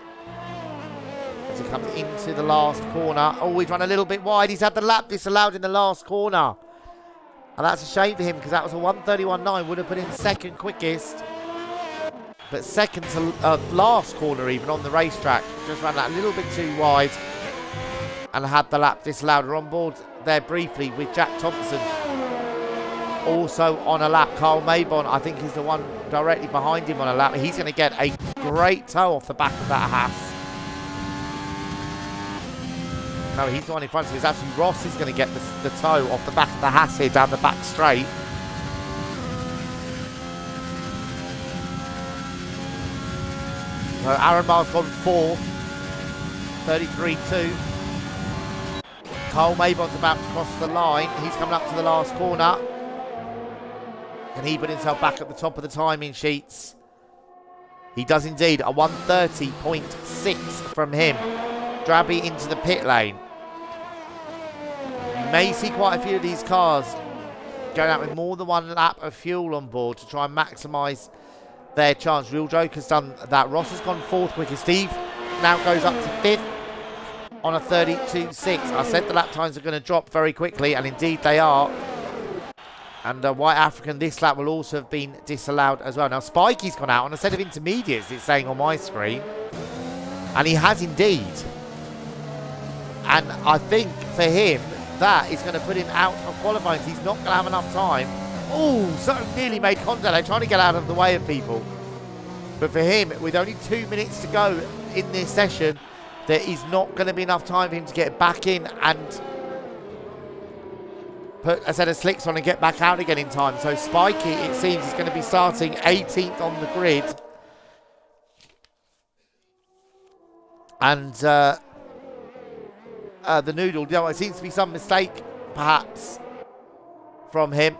As he comes into the last corner. Oh, he's run a little bit wide. He's had the lap disallowed in the last corner. And that's a shame for him because that was a 131.9. Would have put him 2nd quickest. But 2nd to last corner even on the racetrack. Just ran that a little bit too wide. And had the lap disallowed. We're on board there briefly with Jack Thompson. Also on a lap. Kyle Maybon, I think, is the one directly behind him on a lap. He's going to get a great toe off the back of that Haas. No, he's the one in front of us. Actually, Ross is going to get the toe off the back of the Haas here down the back straight. So Aaron Miles gone 4th. 33.2. Kyle Maybon's about to cross the line. He's coming up to the last corner. Can he put himself back at the top of the timing sheets? He does indeed. A 130.6 from him. Drabby into the pit lane. You may see quite a few of these cars going out with more than one lap of fuel on board to try and maximise their chance. Real Joker's done that. Ross has gone 4th quickest. Steve now goes up to 5th on a 32.6. I said the lap times are going to drop very quickly, and indeed they are. And White African this lap will also have been disallowed as well. Now Spikey's gone out on a set of intermediates, it's saying on my screen. And he has indeed. And I think for him, that is going to put him out of qualifying. He's not going to have enough time. Oh, so nearly made contact. They're trying to get out of the way of people. But for him, with only 2 minutes to go in this session, there is not going to be enough time for him to get back in and put a set of slicks on and get back out again in time. So Spikey, it seems, is going to be starting 18th on the grid. And the Noodle, you know, it seems to be some mistake, perhaps, from him.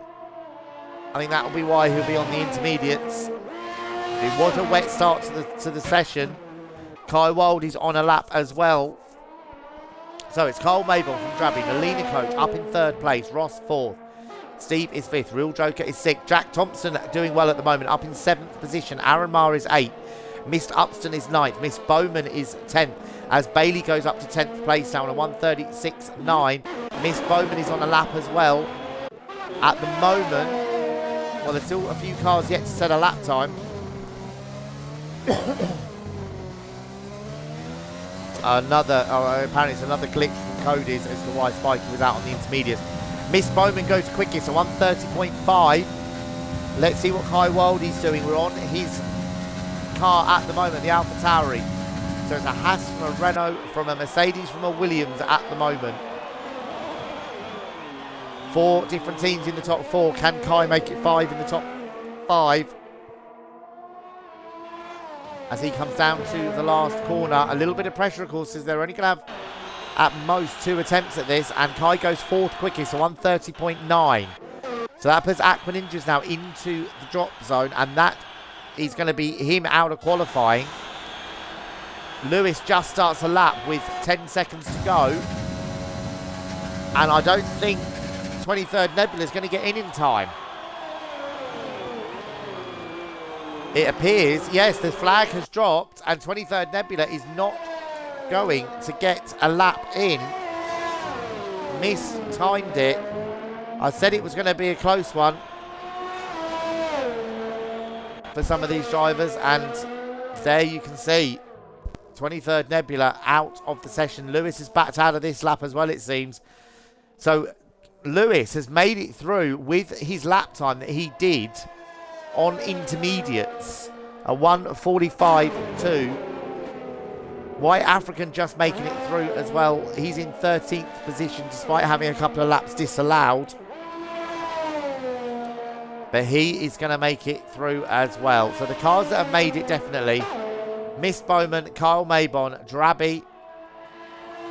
I think that will be why he'll be on the intermediates. It was a wet start to the session. Kai Wild is on a lap as well. So it's Kyle Mabel from Drabby, Melina Coach up in 3rd place, Ross 4th, Steve is 5th, Real Joker is 6th, Jack Thompson doing well at the moment, up in 7th position, Aaron Marr is 8th, Miss Upston is 9th, Miss Bowman is 10th, as Bailey goes up to 10th place now on a 1:36.9. Miss Bowman is on a lap as well. At the moment, well, there's still a few cars yet to set a lap time. Apparently it's another glitch from Cody's as to why Spikey was out on the intermediates. Miss Bowman goes quickest, so 1:30.5. Let's see what Kai Wildy's doing. We're on his car at the moment, the Alpha Tauri. So it's a Haas from a Renault, from a Mercedes, from a Williams at the moment. 4 different teams in the top 4. Can Kai make it 5 in the top 5? As he comes down to the last corner. A little bit of pressure, of course, as they're only going to have at most 2 attempts at this. And Kai goes 4th quickest, so 1:30.9. So that puts Aqua Ninjas now into the drop zone. And that is going to be him out of qualifying. Lewis just starts a lap with 10 seconds to go. And I don't think 23rd Nebula is going to get in time. It appears, yes, the flag has dropped and 23rd Nebula is not going to get a lap in. Mistimed it. I said it was going to be a close one for some of these drivers, and there you can see 23rd Nebula out of the session. Lewis is backed out of this lap as well, it seems. So Lewis has made it through with his lap time that he did on intermediates, a 1:45.2. White African just making it through as well. He's in 13th position despite having a couple of laps disallowed. But he is going to make it through as well. So the cars that have made it definitely: Miss Bowman, Kyle Maybon, Drabby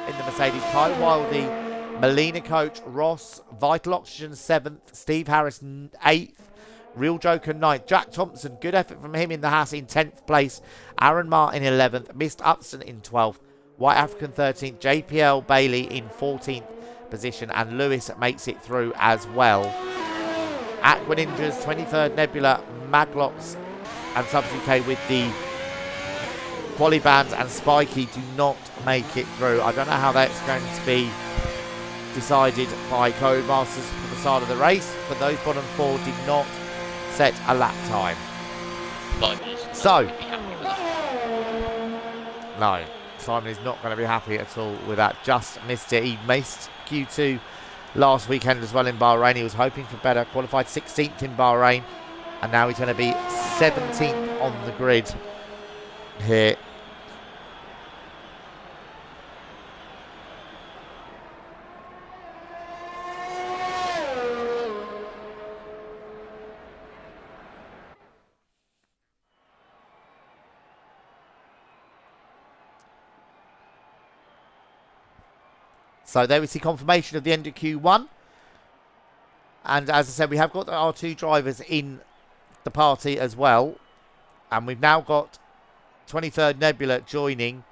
in the Mercedes, Kyle Wildy, Melina Coach, Ross, Vital Oxygen 7th, Steve Harris 8th, Real Joker 9th, Jack Thompson, good effort from him in the Haas in 10th place, Aaron Martin 11th, Missed Upson in 12th, White African 13th, JPL Bailey in 14th position, and Lewis makes it through as well. Aqua Ninjas, 23rd Nebula, Maglox and Subs UK with the quali bands, and Spikey do not make it through. I don't know how that's going to be decided by Codemasters for the start of the race, but those bottom 4 did not set a lap time. So, no, Simon is not going to be happy at all with that. Just missed it. He missed Q2 last weekend as well in Bahrain. He was hoping for better. Qualified 16th in Bahrain, and now he's going to be 17th on the grid here. So there we see confirmation of the end of Q1. And as I said, we have got our 2 drivers in the party as well. And we've now got 23rd Nebula joining.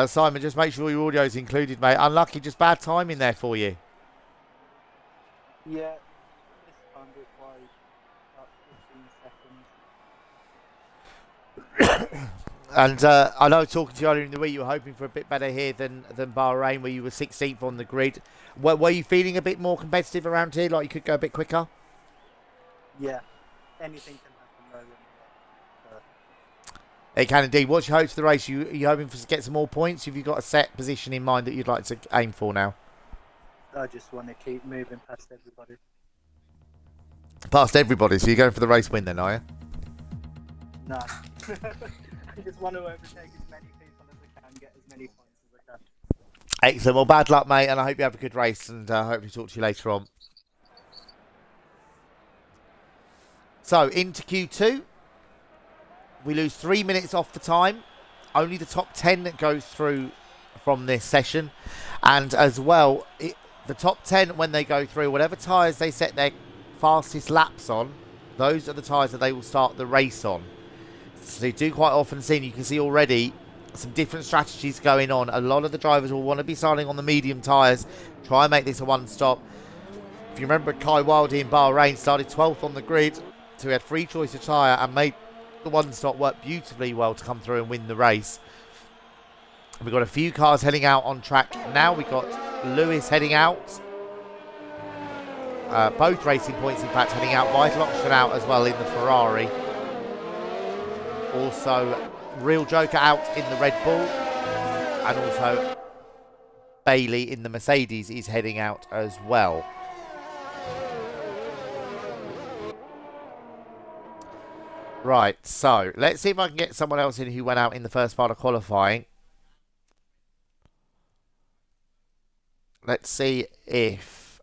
Simon, just make sure your audio is included, mate. Unlucky, just bad timing there for you. Yeah, this time it by about 15 seconds. And I know talking to you earlier in the week, you were hoping for a bit better here than Bahrain, where you were 16th on the grid. Were you feeling a bit more competitive around here, like you could go a bit quicker? Yeah, anything can happen though. It can indeed. What's your hopes for the race? Are you hoping to get some more points? Have you got a set position in mind that you'd like to aim for now? I just want to keep moving past everybody. Past everybody, so you're going for the race win then, are you? No. I just want to overtake as many people as I can, get as many points as I can. Excellent. Well, bad luck, mate, and I hope you have a good race, and I hope to talk to you later on. So, into Q2. We lose 3 minutes off the time. Only the top 10 that goes through from this session. And as well, the top 10, when they go through, whatever tyres they set their fastest laps on, those are the tyres that they will start the race on. So you do quite often see, and you can see already, some different strategies going on. A lot of the drivers will want to be starting on the medium tyres, try and make this a one-stop. If you remember, Kai Wilde in Bahrain started 12th on the grid, so he had free choice of tyre and made the one-stop work beautifully well to come through and win the race. We've got a few cars heading out on track now. We've got Lewis heading out. Both Racing Points, in fact, heading out. Vital Oxygen out as well in the Ferrari. Also, Real Joker out in the Red Bull. And also, Bailey in the Mercedes is heading out as well. Right, so let's see if I can get someone else in who went out in the first part of qualifying. Let's see if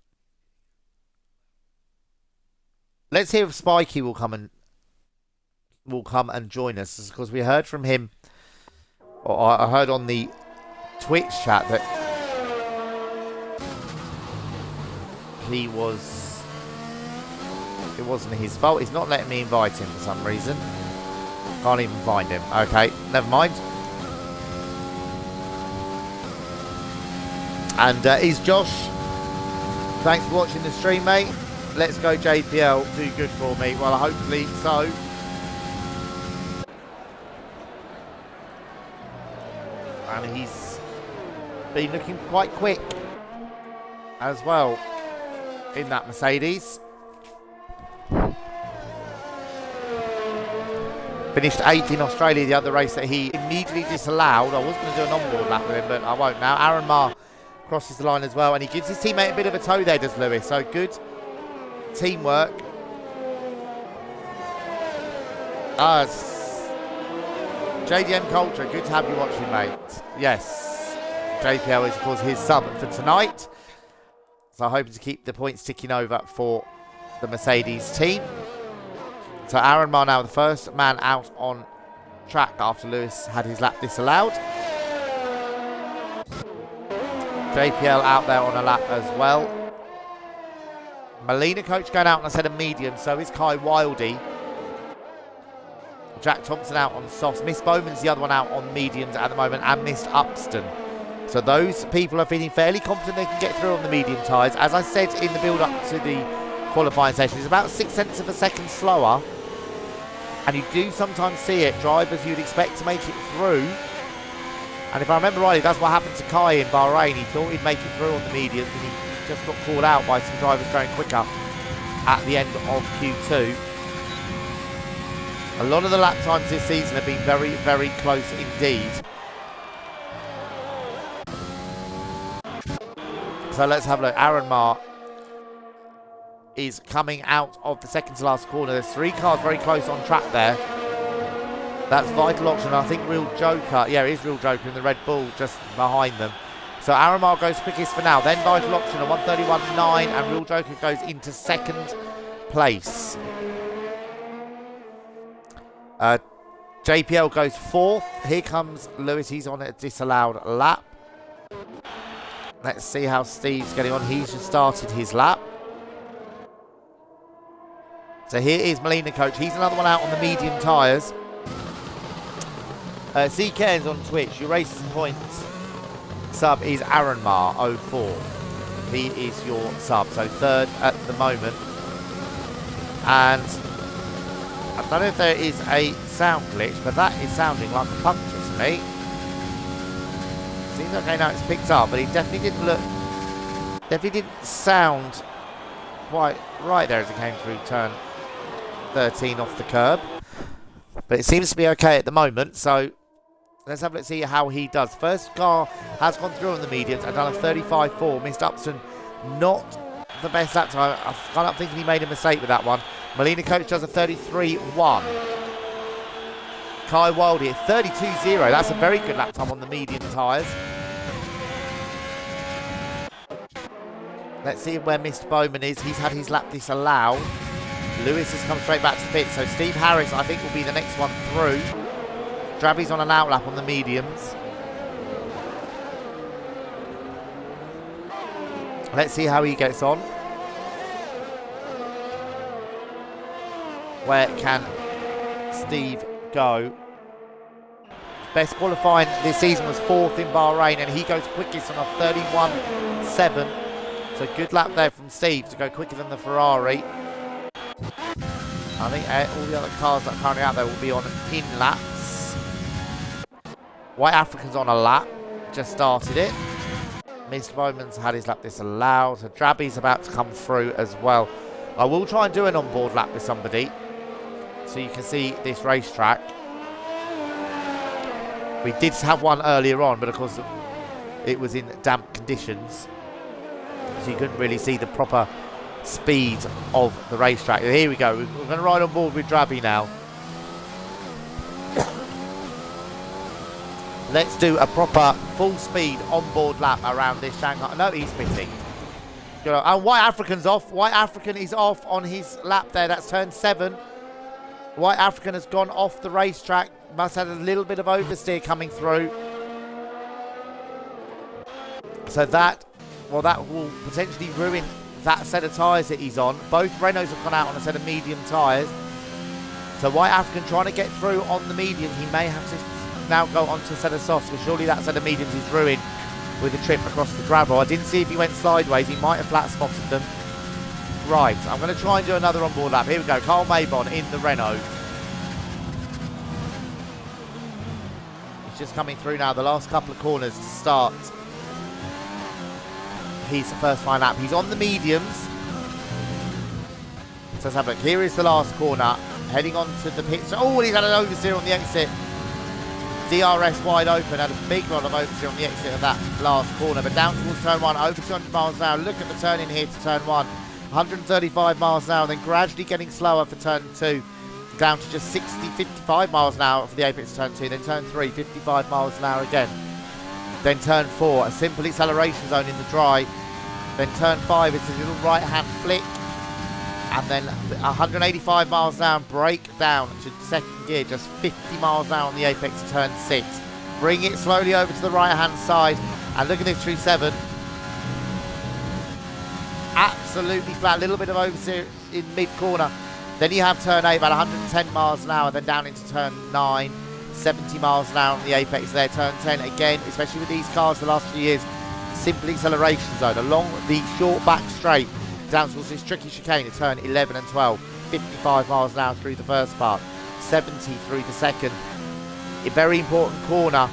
Spikey will come and join us, because we heard from him, or I heard on the Twitch chat that it wasn't his fault. He's not letting me invite him for some reason. Can't even find him. Okay, never mind. And is Josh, thanks for watching the stream, mate. Let's go JPL, do good for me. Well, hopefully so. And he's been looking quite quick as well in that Mercedes. Finished 8th in Australia, the other race that he immediately disallowed. I was going to do an onboard lap with him, but I won't now. Aaron Marr crosses the line as well, and he gives his teammate a bit of a tow there, does Lewis. So good teamwork. JDM Culture, good to have you watching, mate. Yes, JPL is, of course, his sub for tonight. So hoping to keep the points ticking over for the Mercedes team. So Aaron Marr now the first man out on track after Lewis had his lap disallowed. JPL out there on a lap as well. Molina Coach going out on a set of medium, so is Kai Wilde. Jack Thompson out on softs. Miss Bowman's the other one out on mediums at the moment, and Miss Upston. So those people are feeling fairly confident they can get through on the medium tyres. As I said in the build-up to the qualifying session, it's about 0.6 of a second slower. And you do sometimes see it, drivers you'd expect to make it through. And if I remember rightly, that's what happened to Kai in Bahrain. He thought he'd make it through on the mediums, and he just got caught out by some drivers going quicker at the end of Q2. A lot of the lap times this season have been very, very close indeed. So let's have a look. Aaron Marr is coming out of the second to last corner. There's 3 cars very close on track there. That's Vital Oxygen, I think Real Joker. Yeah, it is Real Joker in the Red Bull just behind them. So Aaron Marr goes quickest for now. Then Vital Oxygen at 1:31.9, and Real Joker goes into second place. JPL goes 4th. Here comes Lewis. He's on a disallowed lap. Let's see how Steve's getting on. He's just started his lap. So here is Molina Coach. He's another one out on the medium tyres. CK's on Twitch. Your Racing Points sub is Aaron Marr 04. He is your sub. So 3rd at the moment. And I don't know if there is a sound glitch, but that is sounding like a puncture to me. Seems okay now it's picked up, but he definitely didn't sound quite right there as he came through turn 13 off the curb. But it seems to be okay at the moment, so let's have a look see how he does. First car has gone through on the mediums and done a 35.4. Missed Upson, not the best lap time. I'm kind of thinking he made a mistake with that one. Molina Coach does a 33.1. Kai Wildy at 32.0. That's a very good lap time on the medium tyres. Let's see where Mr. Bowman is. He's had his lap disallowed. Lewis has come straight back to pit. So Steve Harris, I think, will be the next one through. Drabby's on an outlap on the mediums. Let's see how he gets on. Where can Steve go? Best qualifying this season was 4th in Bahrain, and he goes quickest on a 31.7. So good lap there from Steve to go quicker than the Ferrari. I think all the other cars that are currently out there will be on in laps. White African's on a lap, just started it. Mr. Bowman's had his lap disallowed, so Drabby's about to come through as well. I will try and do an onboard lap with somebody, so you can see this racetrack. We did have one earlier on, but of course it was in damp conditions, so you couldn't really see the proper speed of the racetrack. Here we go. We're going to ride on board with Drabby now. Let's do a proper full speed onboard lap around this Shanghai. No, he's pitting. And White African's off. White African is off on his lap there. That's turn 7. White African has gone off the racetrack. Must have had a little bit of oversteer coming through. So that will potentially ruin that set of tyres that he's on. Both Renaults have gone out on a set of medium tyres. So White African trying to get through on the mediums. He may have to now go onto a set of softs, but surely that set of mediums is ruined with the trip across the gravel. I didn't see if he went sideways. He might have flat spotted them. Right, I'm going to try and do another onboard lap. Here we go. Carl Maybon in the Renault. He's just coming through now. The last couple of corners to start his first fine lap. He's on the mediums. So let's have a look. Here is the last corner. Heading on to the pit. Oh, he's had an oversteer on the exit. DRS wide open. Had a big lot of oversteer on the exit of that last corner. But down towards turn 1. Over 200 miles an hour. Look at the turn in here to turn 1. 135 miles an hour. Then gradually getting slower for turn 2. Down to just 55 miles an hour for the apex turn 2. Then turn 3. 55 miles an hour again. Then turn 4. A simple acceleration zone in the dry. Then turn 5. It's a little right hand flick. And then 185 miles an hour, brake down to second gear, just 50 miles an hour on the apex of turn 6. Bring it slowly over to the right hand side, and look at this true 7. Absolutely flat, little bit of oversteer in mid corner. Then you have turn 8, about 110 miles an hour, then down into turn 9, 70 miles an hour on the apex there. Turn 10 again, especially with these cars the last few years, simple acceleration zone along the short back straight. Down towards this tricky chicane at turn 11 and 12. 55 miles an hour through the first part. 70 through the second. A very important corner.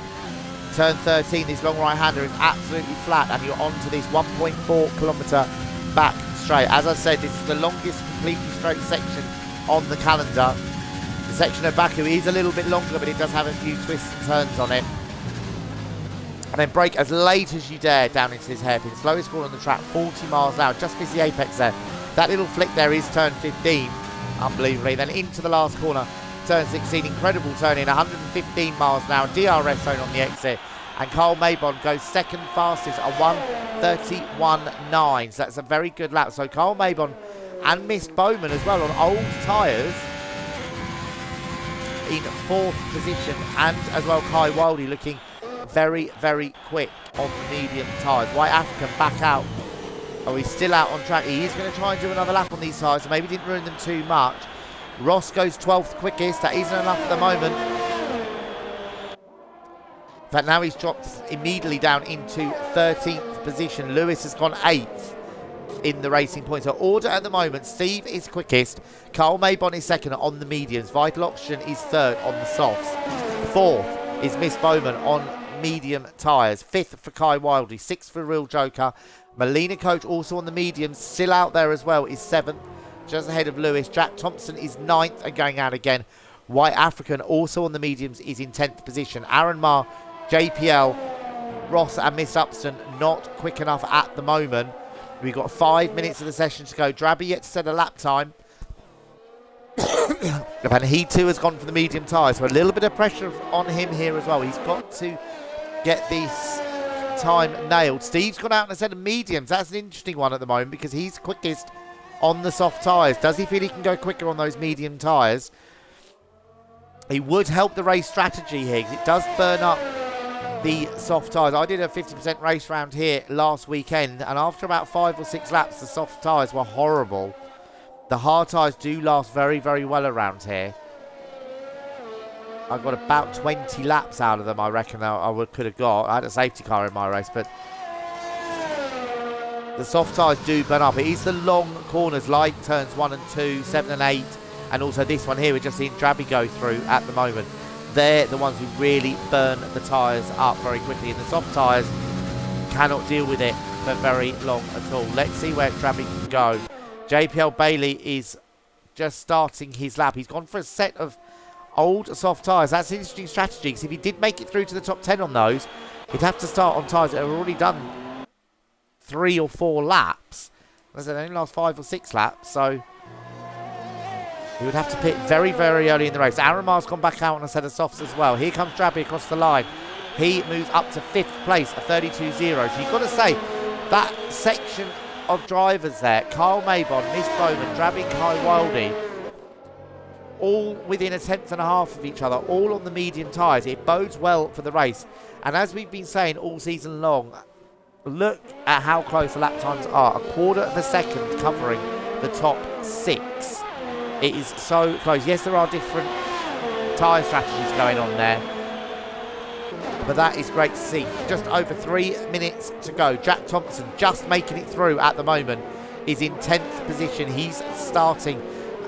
Turn 13, this long right-hander is absolutely flat, and you're onto this 1.4 kilometre back straight. As I said, this is the longest completely straight section on the calendar. The section of Baku is a little bit longer, but it does have a few twists and turns on it. And then brake as late as you dare down into this hairpin. Slowest corner on the track, 40 miles an hour. Just missed the apex there. That little flick there is turn 15. Unbelievably. Then into the last corner, turn 16. Incredible turn in, 115 miles an hour. DRS zone on the exit. And Carl Maybon goes second fastest at 1:31.9. So that's a very good lap. So Carl Maybon and Miss Bowman as well on old tyres in 4th position. And as well Kai Wildy looking very, very quick on the medium tyres. White African back out. Oh, he's still out on track. He is going to try and do another lap on these tyres, so maybe didn't ruin them too much. Ross goes 12th quickest. That isn't enough at the moment. But now he's dropped immediately down into 13th position. Lewis has gone 8th. in the racing points. So order at the moment, Steve is quickest, Carl Maybon is second on the mediums, Vital Oxygen is third on the softs, fourth is Miss Bowman on medium tyres, fifth for Kai Wildey, sixth for Real Joker, Melina Coach also on the mediums, still out there as well, is seventh, just ahead of Lewis. Jack Thompson is ninth and going out again. White African also on the mediums is in 10th position. Aaron Marr, JPL, Ross and Miss Upston not quick enough at the moment. We've got 5 minutes of the session to go. Drabby yet to set a lap time. And he too has gone for the medium tyres. So a little bit of pressure on him here as well. He's got to get this time nailed. Steve's gone out and set of mediums. That's an interesting one at the moment because he's quickest on the soft tyres. Does he feel he can go quicker on those medium tyres? He would help the race strategy here because it does burn up the soft tyres. I did a 50% race round here last weekend, and after about 5 or 6 laps, the soft tyres were horrible. The hard tyres do last very, very well around here. I got about 20 laps out of them, I reckon could have got. I had a safety car in my race, but the soft tyres do burn up. It is the long corners like turns 1 and 2, 7 and 8, and also this one here we're just seeing Drabby go through at the moment. They're the ones who really burn the tyres up very quickly, and the soft tyres cannot deal with it for very long at all. Let's see where Drabby can go. JPL Bailey is just starting his lap. He's gone for a set of old soft tyres. That's an interesting strategy because if he did make it through to the top 10 on those, he'd have to start on tyres that have already done 3 or 4 laps. As I said, they only last 5 or 6 laps, so he would have to pit very, very early in the race. Aaron Marr's gone back out on a set of softs as well. Here comes Drabby across the line. He moves up to 5th place, a 32.0. So you've got to say, that section of drivers there, Kyle Maybon, Miss Bowman, Drabby and Kai Wildey, all within a tenth and a half of each other, all on the medium tyres. It bodes well for the race. And as we've been saying all season long, look at how close the lap times are. A quarter of a second covering the top 6. It is so close. Yes, there are different tyre strategies going on there, but that is great to see. Just over 3 minutes to go. Jack Thompson just making it through at the moment is in 10th position. He's starting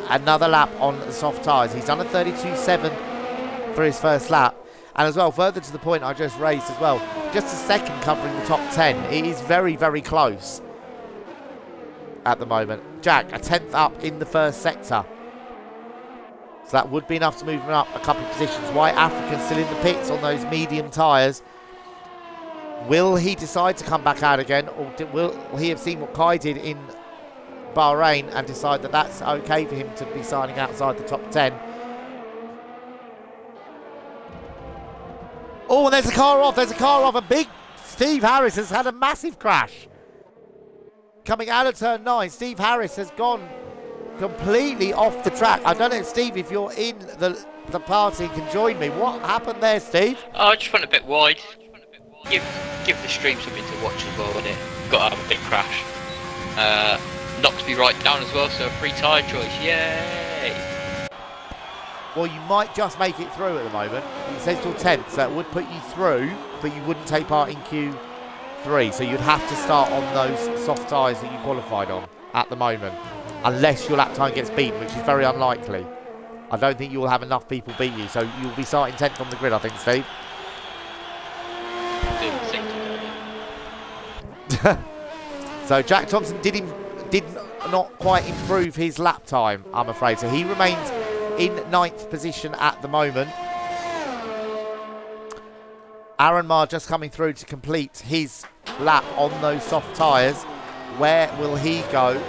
another lap on the soft tyres. He's done a 32.7 for his first lap. And as well, further to the point I just raised as well, just a second covering the top 10. It is very, very close at the moment. Jack, a 10th up in the first sector. So that would be enough to move him up a couple of positions. White African still in the pits on those medium tyres. Will he decide to come back out again, or will he have seen what Kai did in Bahrain and decide that that's okay for him to be signing outside the top 10? Oh, and there's a car off. There's a car off. A big Steve Harris has had a massive crash. Coming out of turn 9, Steve Harris has gone completely off the track. I don't know, Steve, if you're in the party, can join me. What happened there, Steve? Oh, I just went a bit wide. Give the stream something to watch as well, and it got to have a big crash. Knocked me right down as well, so a free tyre choice. Yay! Well, you might just make it through at the moment. It says till 10th, so that would put you through, but you wouldn't take part in Q3. So you'd have to start on those soft tyres that you qualified on at the moment, unless your lap time gets beaten, which is very unlikely. I don't think you will have enough people beat you, so you'll be starting 10th on the grid, I think, Steve. So Jack Thompson did not quite improve his lap time, I'm afraid. So he remains in 9th position at the moment. Aaron Marr just coming through to complete his lap on those soft tyres. Where will he go?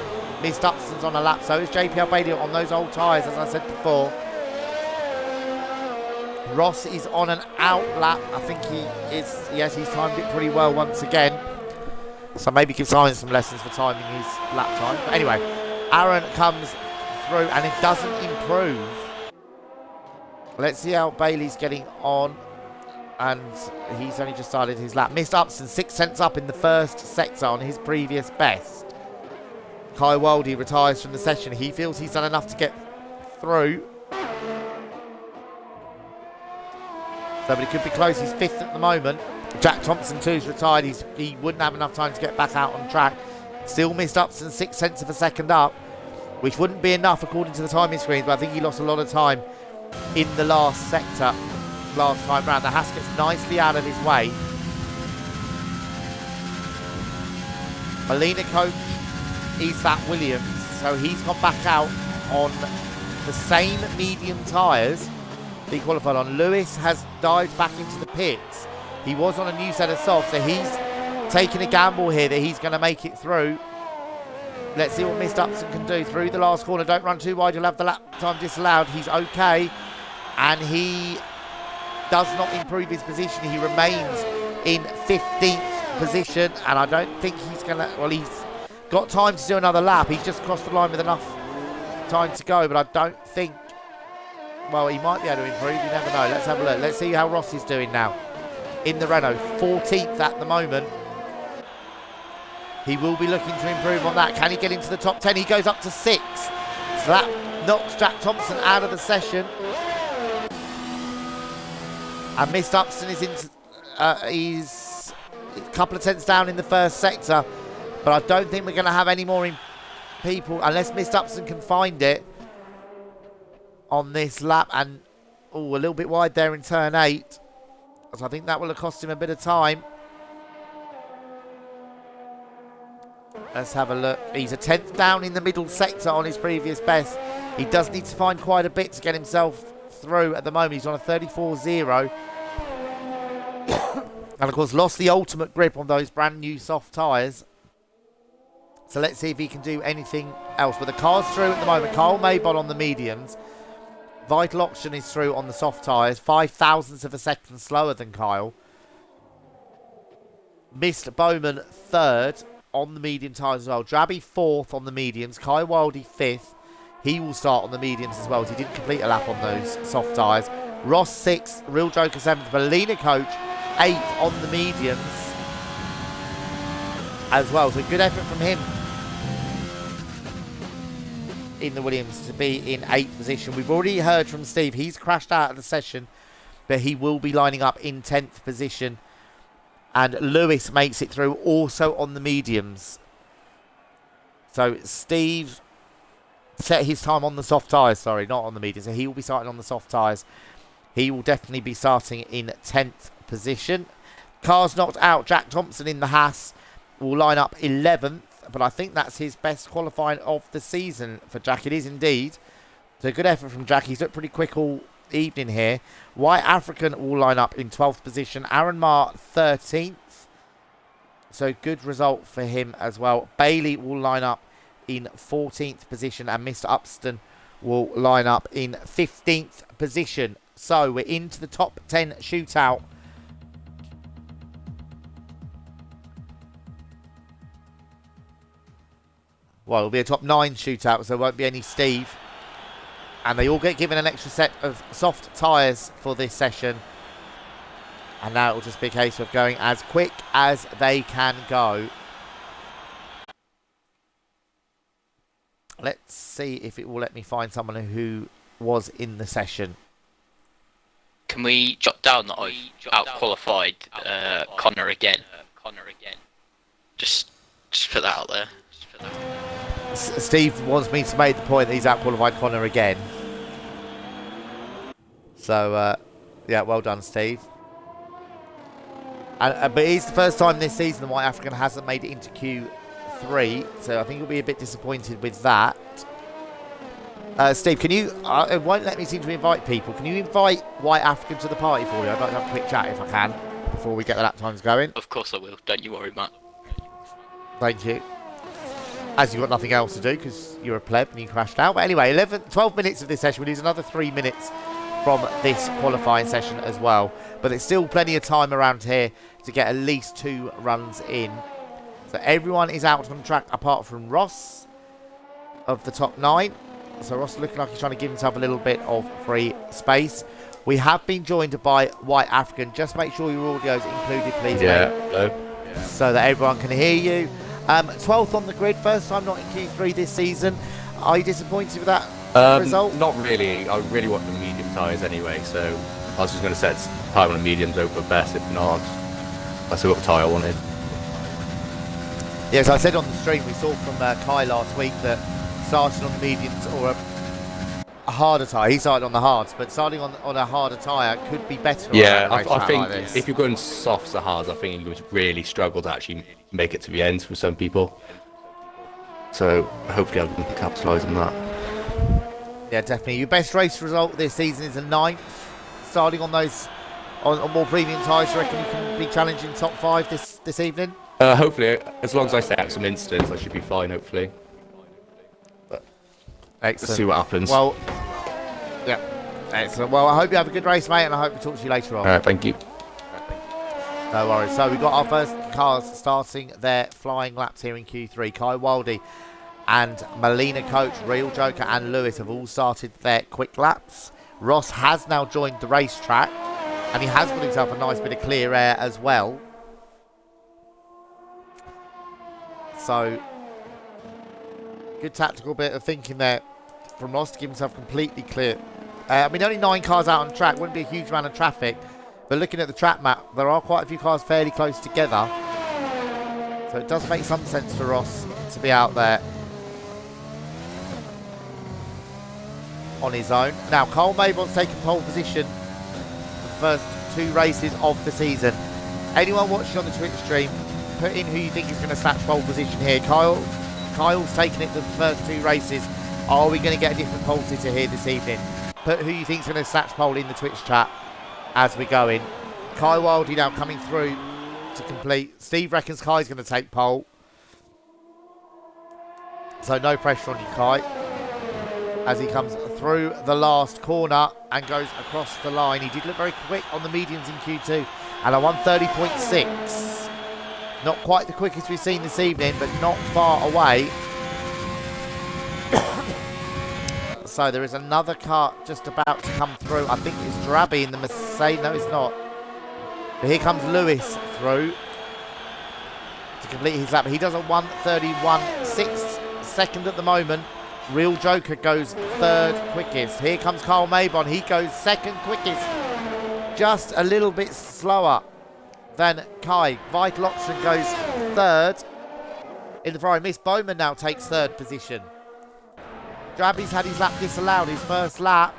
Miss Upston's on a lap, so is JPL Bailey on those old tyres, as I said before. Ross is on an out lap. I think he is, yes, he's timed it pretty well once again. So maybe give Simon some lessons for timing his lap time. But anyway, Aaron comes through and it doesn't improve. Let's see how Bailey's getting on. And he's only just started his lap. Miss Upson, 6 cents up in the first sector on his previous best. Kai Wildey retires from the session. He feels he's done enough to get through. So, but it could be close. He's 5th at the moment. Jack Thompson too is retired. He wouldn't have enough time to get back out on track. Still missed Upson 0.6 of a second up, which wouldn't be enough according to the timing screens, but I think he lost a lot of time in the last sector last time round. The Haas gets nicely out of his way. Molina coach is that Williams, so he's gone back out on the same medium tyres that he qualified on. Lewis has dived back into the pits. He was on a new set of softs, so he's taking a gamble here that he's going to make it through. Let's see what Mr. Upson can do through the last corner. Don't run too wide, you'll have the lap time disallowed. He's okay, and he does not improve his position. He remains in 15th position, and I don't think he's going to, well, he's got time to do another lap. He's just crossed the line with enough time to go, but I don't think, well, he might be able to improve. You never know. Let's have a look. Let's see how Ross is doing now in the Renault. 14th at the moment. He will be looking to improve on that. Can he get into the top 10? He goes up to 6th. So that knocks Jack Thompson out of the session. And Mr. Upson is into, he's a couple of tenths down in the first sector. But I don't think we're going to have any more people unless Mr. Upson can find it on this lap. And, oh, a little bit wide there in turn 8. So I think that will have cost him a bit of time. Let's have a look. He's a 10th down in the middle sector on his previous best. He does need to find quite a bit to get himself through at the moment. He's on a 34.0. And, of course, lost the ultimate grip on those brand new soft tyres. So let's see if he can do anything else. But the car's through at the moment. Kyle Maybon on the mediums. Vital Oxygen is through on the soft tyres. 0.005 of a second slower than Kyle. Mr. Bowman third on the medium tyres as well. Drabby fourth on the mediums. Kai Wildy fifth. He will start on the mediums as well, as he didn't complete a lap on those soft tyres. Ross sixth. Real Joker seventh. Molina coach eighth on the mediums as well. So good effort from him in the Williams to be in 8th position. We've already heard from Steve. He's crashed out of the session, but he will be lining up in 10th position. And Lewis makes it through also on the mediums. So Steve set his time on the soft tyres. Sorry, not on the mediums. So he will be starting on the soft tyres. He will definitely be starting in 10th position. Cars knocked out. Jack Thompson in the Haas will line up 11th. But I think that's his best qualifying of the season for Jack. It is indeed. So good effort from Jack. He's looked pretty quick all evening here. White African will line up in 12th position. Aaron Marr 13th. So good result for him as well. Bailey will line up in 14th position. And Mr. Upston will line up in 15th position. So we're into the top 10 shootout. Well, it'll be a top 9 shootout, so there won't be any Steve. And they all get given an extra set of soft tyres for this session. And now it'll just be a case of going as quick as they can go. Let's see if it will let me find someone who was in the session. Can we jot down that I out-qualified Connor again? Just put that out there. Steve wants me to make the point that he's out-qualified Connor again. So, yeah, well done, Steve. But it's the first time this season the White African hasn't made it into Q3, so I think he'll be a bit disappointed with that. Steve, can you... it won't let me seem to invite people. Can you invite White African to the party for me? I'd like to have a quick chat if I can, before we get the lap times going. Of course I will, don't you worry, Matt. Thank you. As you've got nothing else to do because you're a pleb and you crashed out. But anyway, 12 minutes of this session. We lose another 3 minutes from this qualifying session as well. But there's still plenty of time around here to get at least 2 runs in. So everyone is out on track apart from Ross of the top 9. So Ross looking like he's trying to give himself a little bit of free space. We have been joined by White African. Just make sure your audio is included, please, mate. So that everyone can hear you. 12th on the grid, first time not in Q3 this season. Are you disappointed with that result? Not really. I really want the medium tyres anyway, so I was just going to set time on the mediums over best. If not, I still got the tyre I wanted. Yes, I said on the stream, we saw from Kai last week that starting on the mediums or a harder tyre, he started on the hards, but starting on a harder tyre could be better. Yeah, on a racetrack I think like this. if you're going softs or hards, I think you would really struggle to actually make it to the end for some people. So hopefully I can capitalise on that. Yeah, definitely. Your best race result this season is a 9th. Starting on those on more premium tyres, you reckon you can be challenging top 5 this evening? Hopefully, as long as I set out some instants, I should be fine, hopefully. But Excellent. let's see what happens. Well, yeah, excellent. Well, I hope you have a good race, mate, and I hope to talk to you later on. Alright, thank you. No worries. So we've got our first cars starting their flying laps here in Q3. Kai Wildy and Melina Coach, Real Joker and Lewis have all started their quick laps. Ross has now joined the racetrack, and he has got himself a nice bit of clear air as well. So, good tactical bit of thinking there from Ross to give himself completely clear. I mean, only 9 cars out on track, wouldn't be a huge amount of traffic. But looking at the track map, there are quite a few cars fairly close together. So it does make some sense for Ross to be out there on his own. Now, Cole Maybon's taken pole position for the first 2 races of the season. Anyone watching on the Twitch stream, put in who you think is going to snatch pole position here. Kyle's taken it for the first 2 races. Are we going to get a different pole sitter here this evening? Put who you think is going to snatch pole in the Twitch chat as we go in. Kai Wildy now coming through to complete. Steve reckons Kai's going to take pole. So no pressure on you, Kai, as he comes through the last corner and goes across the line. He did look very quick on the mediums in Q2 and a 1:30.6. Not quite the quickest we've seen this evening, but not far away. So there is another car just about to come through. I think it's Drabby in the Mercedes. No, it's not. But here comes Lewis through to complete his lap. He does a 1:31.6 second at the moment. Real Joker goes 3rd quickest. Here comes Carl Maybon. He goes 2nd quickest. Just a little bit slower than Kai. Vital Oxen goes 3rd in the Ferrari. Miss Bowman now takes 3rd position. Drabby's had his lap disallowed, his first lap.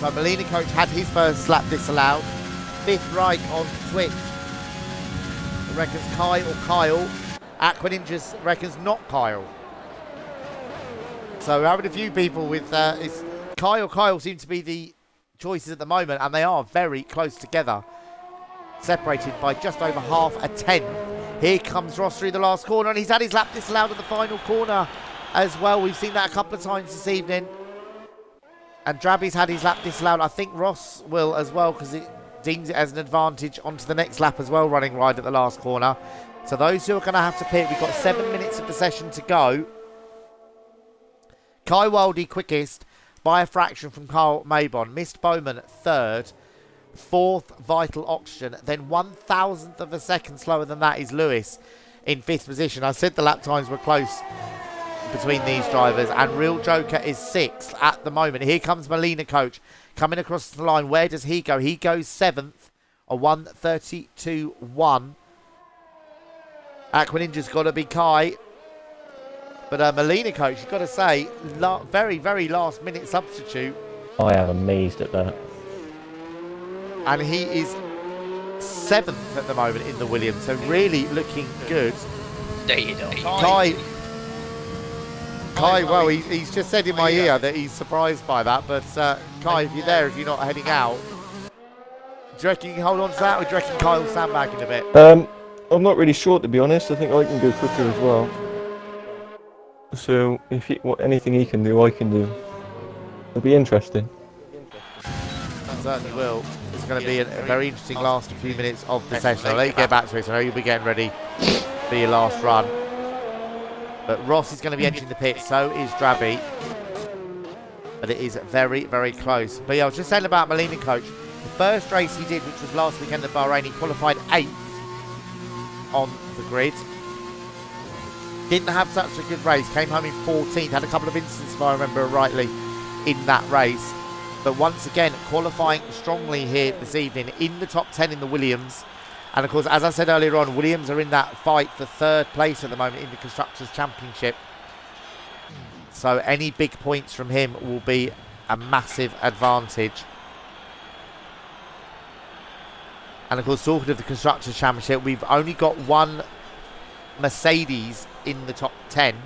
So Melina Coach had his first lap disallowed. 5th Reich on Twitch reckons Kai or Kyle. Aqua Ninjas reckons not Kyle. So we're having a few people with it's Kai or Kyle seem to be the choices at the moment, and they are very close together, separated by just over half a tenth. Here comes Ross through the last corner, and he's had his lap disallowed at the final corner as well. We've seen that a couple of times this evening. And Drabby's had his lap disallowed. I think Ross will as well, because it deems it as an advantage onto the next lap as well, running wide at the last corner. So those who are going to have to pit, we've got 7 minutes of the session to go. Kai Wildy quickest by a fraction from Carl Maybon. Missed Bowman 3rd. 4th Vital Oxygen. Then 1,000th of a second slower than that is Lewis in 5th position. I said the lap times were close between these drivers, and Real Joker is 6th at the moment. Here comes Melina Coach coming across the line. Where does he go? He goes 7th, a 1:32.1. Aqua Ninja's got to be Kai. But Melina Coach, you've got to say, very, very last minute substitute. I am amazed at that. And he is 7th at the moment in the Williams, so really looking good. There you go. Kai, well, he's just said in my ear that he's surprised by that, but Kai, if you're there, if you're not heading out, do you reckon you can hold on to that, or do you reckon Kai will stand back in a bit? I'm not really sure, to be honest. I think I can go quicker as well. So if anything he can do, I can do. It'll be interesting. That certainly will. It's going to be a very interesting last few minutes of the session. I'll let you get back to it. I know you'll be getting ready for your last run. But Ross is going to be entering the pit, so is Drabby. But it is very, very close. But yeah, I was just saying about Melina Coach. The first race he did, which was last weekend at Bahrain, he qualified 8th on the grid. Didn't have such a good race. Came home in 14th. Had a couple of incidents, if I remember rightly, in that race. But once again, qualifying strongly here this evening in the top 10 in the Williams. And of course, as I said earlier on, Williams are in that fight for third place at the moment in the Constructors' Championship. So any big points from him will be a massive advantage. And of course, talking of the Constructors' Championship, we've only got one Mercedes in the top 10,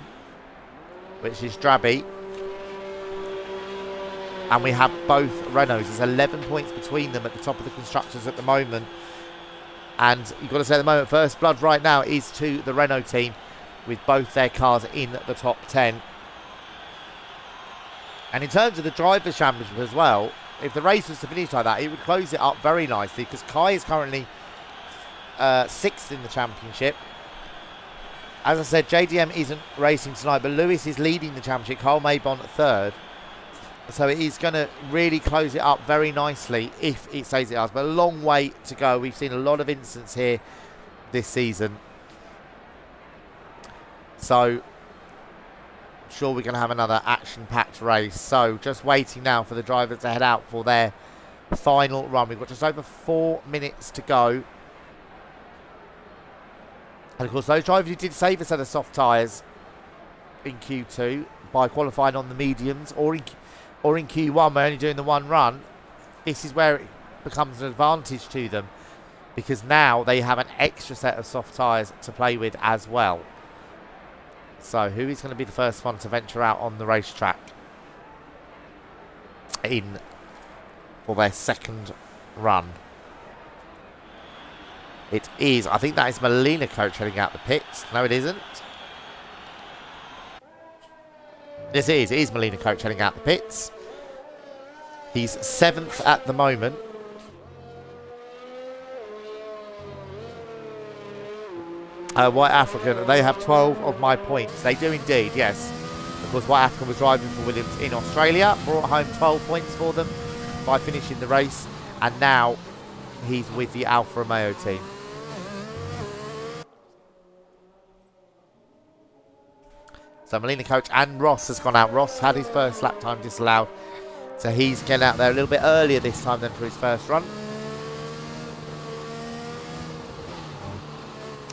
which is Drabby. And we have both Renaults. There's 11 points between them at the top of the Constructors at the moment. And you've got to say at the moment, first blood right now is to the Renault team with both their cars in the top 10. And in terms of the Drivers' Championship as well, if the race was to finish like that, it would close it up very nicely because Kai is currently 6th in the championship. As I said, JDM isn't racing tonight, but Lewis is leading the championship. Carl Maybon 3rd. So it is going to really close it up very nicely if it stays it does. But a long way to go. We've seen a lot of incidents here this season. So sure we're going to have another action-packed race. So just waiting now for the drivers to head out for their final run. We've got just over 4 minutes to go. And of course those drivers who did save a set of soft tyres in Q2 by qualifying on the mediums or in Q1 we're only doing the one run, this is where it becomes an advantage to them because now they have an extra set of soft tyres to play with as well. So who is going to be the first one to venture out on the racetrack in for their second run? It is, I think that is Molina Coach heading out the pits. No, it isn't. Yes, it is Molina Coach heading out the pits. He's 7th at the moment. White African, they have 12 of my points. They do indeed, yes. Of course, White African was driving for Williams in Australia. Brought home 12 points for them by finishing the race. And now he's with the Alfa Romeo team. So Molina Coach and Ross has gone out. Ross had his first lap time disallowed. So he's getting out there a little bit earlier this time than for his first run.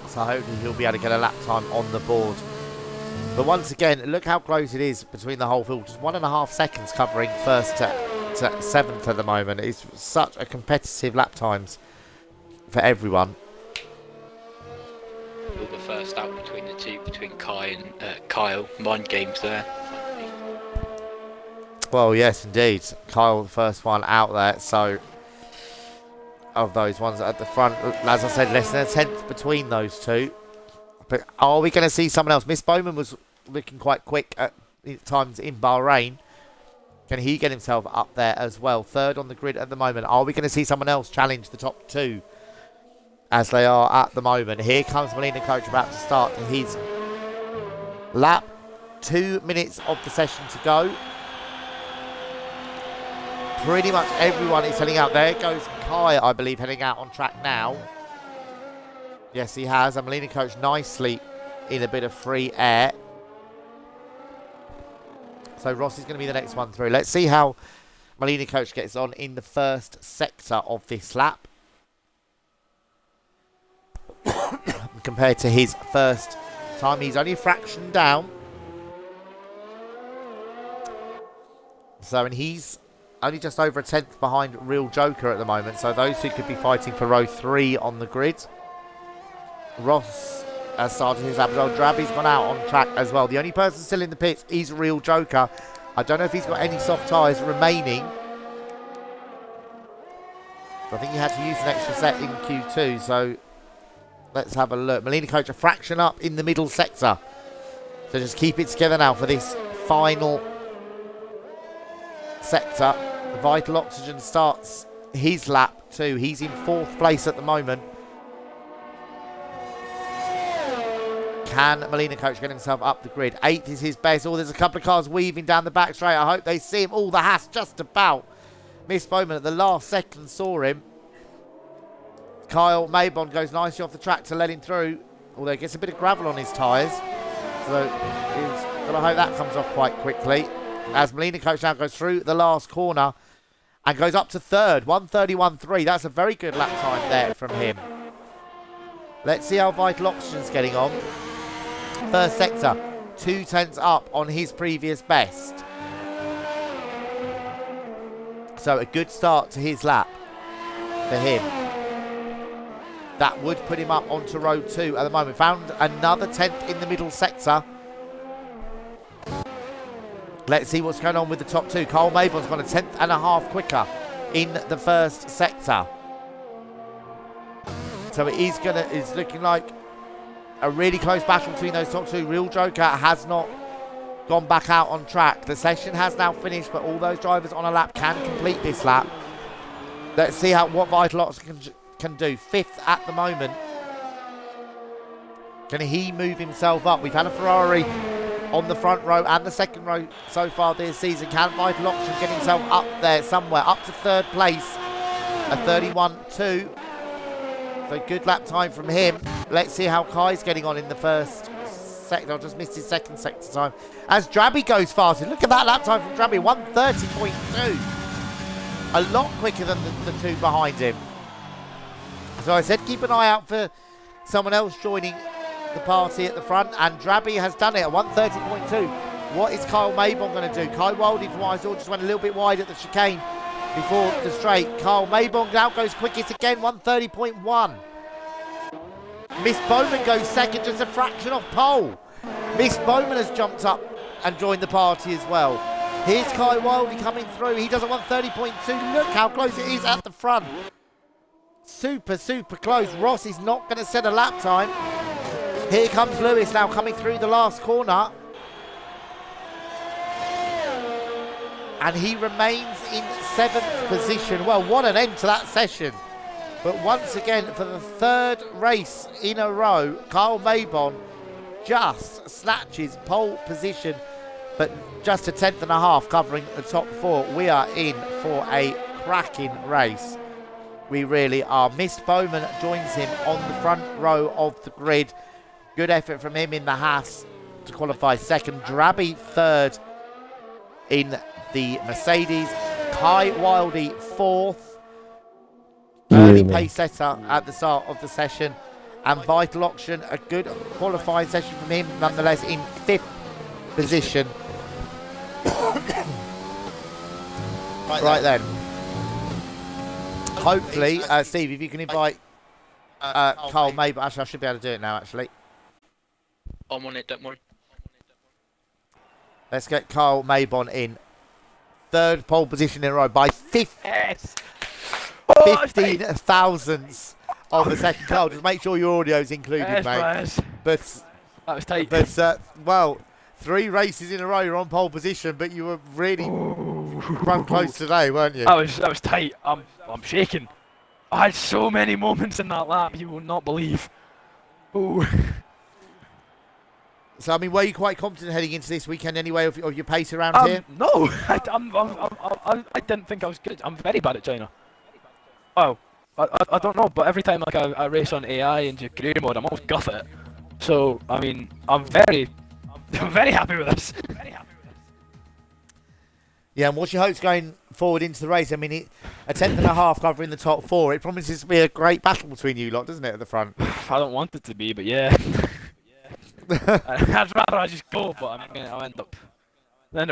So hopefully he'll be able to get a lap time on the board. But once again, look how close it is between the whole field. Just 1.5 seconds covering first to 7th at the moment. It's such a competitive lap times for everyone. The first out between the two, between Kai and Kyle. Mind games there. Well, yes, indeed. Kyle, the first one out there. So, of those ones at the front, as I said, less than a 10th between those two. But are we going to see someone else? Miss Bowman was looking quite quick at times in Bahrain. Can he get himself up there as well? 3rd on the grid at the moment. Are we going to see someone else challenge the top 2? As they are at the moment. Here comes Molina Coach about to start his lap. 2 minutes of the session to go. Pretty much everyone is heading out. There goes Kai, I believe, heading out on track now. Yes, he has. And Molina Coach nicely in a bit of free air. So Ross is going to be the next one through. Let's see how Molina Coach gets on in the first sector of this lap. Compared to his first time, he's only a fraction down. So, and he's only just over a 10th behind Real Joker at the moment. So those two could be fighting for row 3 on the grid. Ross has started his lap as well. Drabby's gone out on track as well. The only person still in the pits is Real Joker. I don't know if he's got any soft tyres remaining. But I think he had to use an extra set in Q2. So let's have a look. Molina Coach a fraction up in the middle sector. So just keep it together now for this final sector. Vital Oxygen starts his lap too. He's in 4th place at the moment. Can Molina Coach get himself up the grid? 8th is his best. Oh, there's a couple of cars weaving down the back straight. I hope they see him. Oh, the Haas just about. Miss Bowman at the last second saw him. Kyle Maybon goes nicely off the track to let him through. Although he gets a bit of gravel on his tyres. So he's got to hope that comes off quite quickly. As Molina Coach now goes through the last corner and goes up to 3rd. 1:31.3. That's a very good lap time there from him. Let's see how Vital Oxygen's getting on. First sector, 2/10 up on his previous best. So a good start to his lap for him. That would put him up onto row 2 at the moment. Found another 10th in the middle sector. Let's see what's going on with the top 2. Carl Maybon's gone a 10th and a half quicker in the first sector. So it's looking like a really close battle between those top 2. Real Joker has not gone back out on track. The session has now finished, but all those drivers on a lap can complete this lap. Let's see what Vital Oxygen can do. 5th at the moment. Can he move himself up? We've had a Ferrari on the front row and the second row so far this season. Can Vital Oxygen get himself up there somewhere, up to 3rd place? A 31.2. So good lap time from him. Let's see how Kai's getting on in the first sector. I just missed his second sector time. As Drabby goes faster. Look at that lap time from Drabby, 1:30.2. A lot quicker than the 2 behind him. So I said keep an eye out for someone else joining the party at the front, and Drabby has done it at 1:30.2. What is Kyle Maybon going to do? Kai Wilding, from what I saw, just went a little bit wide at the chicane before the straight. Kyle Maybon now goes quickest again, 1:30.1. Miss Bowman goes second, just a fraction off pole. Miss Bowman has jumped up and joined the party as well. Here's Kai Wilding coming through. He does a 1:30.2. Look how close it is at the front. Super close. Ross is not going to set a lap time. Here comes Lewis now coming through the last corner. And he remains in 7th position. Well, what an end to that session. But once again, for the 3rd race in a row, Kyle Maybon just snatches pole position, but just a 10th and a half covering the top 4. We are in for a cracking race. We really are. Miss Bowman joins him on the front row of the grid. Good effort from him in the Haas to qualify 2nd. Drabby 3rd in the Mercedes. Kai Wildy 4th. Early pace setter at the start of the session. And Vital Oxygen, a good qualifying session from him, nonetheless in 5th position. right then. Hopefully, Steve, if you can invite Carl Maybon. Actually, I should be able to do it now, actually. I'm on it, don't worry. Let's get Carl Maybon in. 3rd pole position in a row by 15 thousandths of a second. Carl, just make sure your audio's included, mate. But that was tight. But, well, 3 races in a row, you're on pole position, but you were really run close today, weren't you? That was tight. I'm shaking. I had so many moments in that lap you will not believe. Ooh. So, I mean, were you quite confident heading into this weekend anyway of your pace around here? No, I didn't think I was good. I'm very bad at China. Oh, I don't know, but every time like I race on AI into career mode, I'm always guff it. So, I mean, I'm very happy with this. Yeah, and what's your hopes going forward into the race? I mean, a 10th and a half covering the top 4. It promises to be a great battle between you lot, doesn't it, at the front? I don't want it to be, but yeah. I'd rather I just go, but I'll end up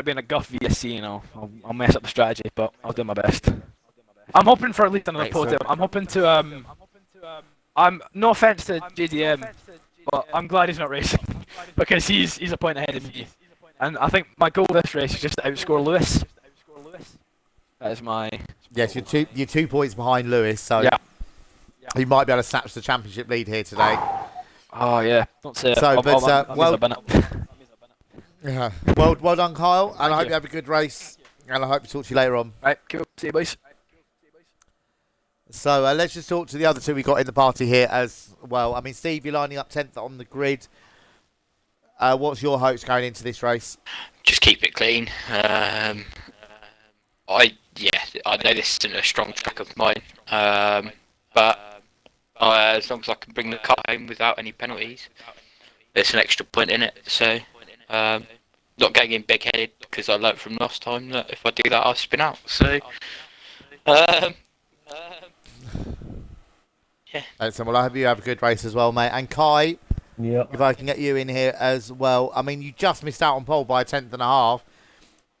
being a guff VSC, you know. I'll mess up the strategy, but I'll do my best. I'm hoping for at least another podium. I'm hoping to I'm no offense to JDM, but I'm glad he's not racing because he's a point ahead of me. And I think my goal this race is just to outscore Lewis. That is my yes. You're 2 points behind Lewis, so yeah. You might be able to snatch the championship lead here today. Oh yeah, don't say it. So, yeah. Well done, Kyle, and I hope you have a good race, and I hope to talk to you later on. Right, cool. See you, boys. So let's just talk to the other 2 we got in the party here as well. I mean, Steve, you're lining up 10th on the grid. What's your hopes going into this race? Just keep it clean. I know this isn't a strong track of mine, but as long as I can bring the car home without any penalties, there's an extra point in it. So not getting in big-headed because I learnt from last time that if I do that, I'll spin out. So yeah, Excellent. Well, I hope you have a good race as well, mate. And Kai, Yeah. if I can get you in here as well. I mean, you just missed out on pole by a tenth and a half.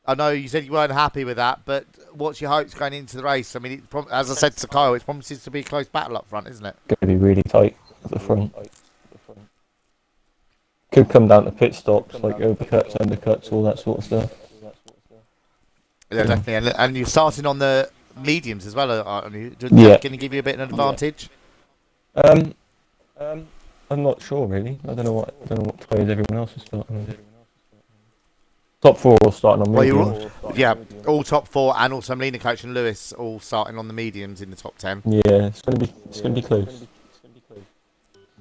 I know you said you weren't happy with that, but what's your hopes going into the race? I mean, as I said to Kyle, it promises to be a close battle up front, isn't it? Going to be really tight at the front. Could come down to pit stops, like overcuts, undercuts, all that sort of stuff. Yeah, definitely. And you're starting on the mediums as well, aren't you? Yeah. Can you give you a bit of an advantage? I'm not sure really. I don't know what players everyone else is starting with. Top 4 all starting on Well, mediums. all top 4, and also Melina, Coach, and Lewis all starting on the mediums in the top 10. Yeah, it's gonna be close.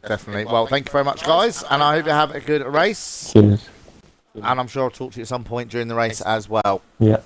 Definitely. Well, thank you very much, guys, and I hope you have a good race. Cheers. And I'm sure I'll talk to you at some point during the race as well. Yeah.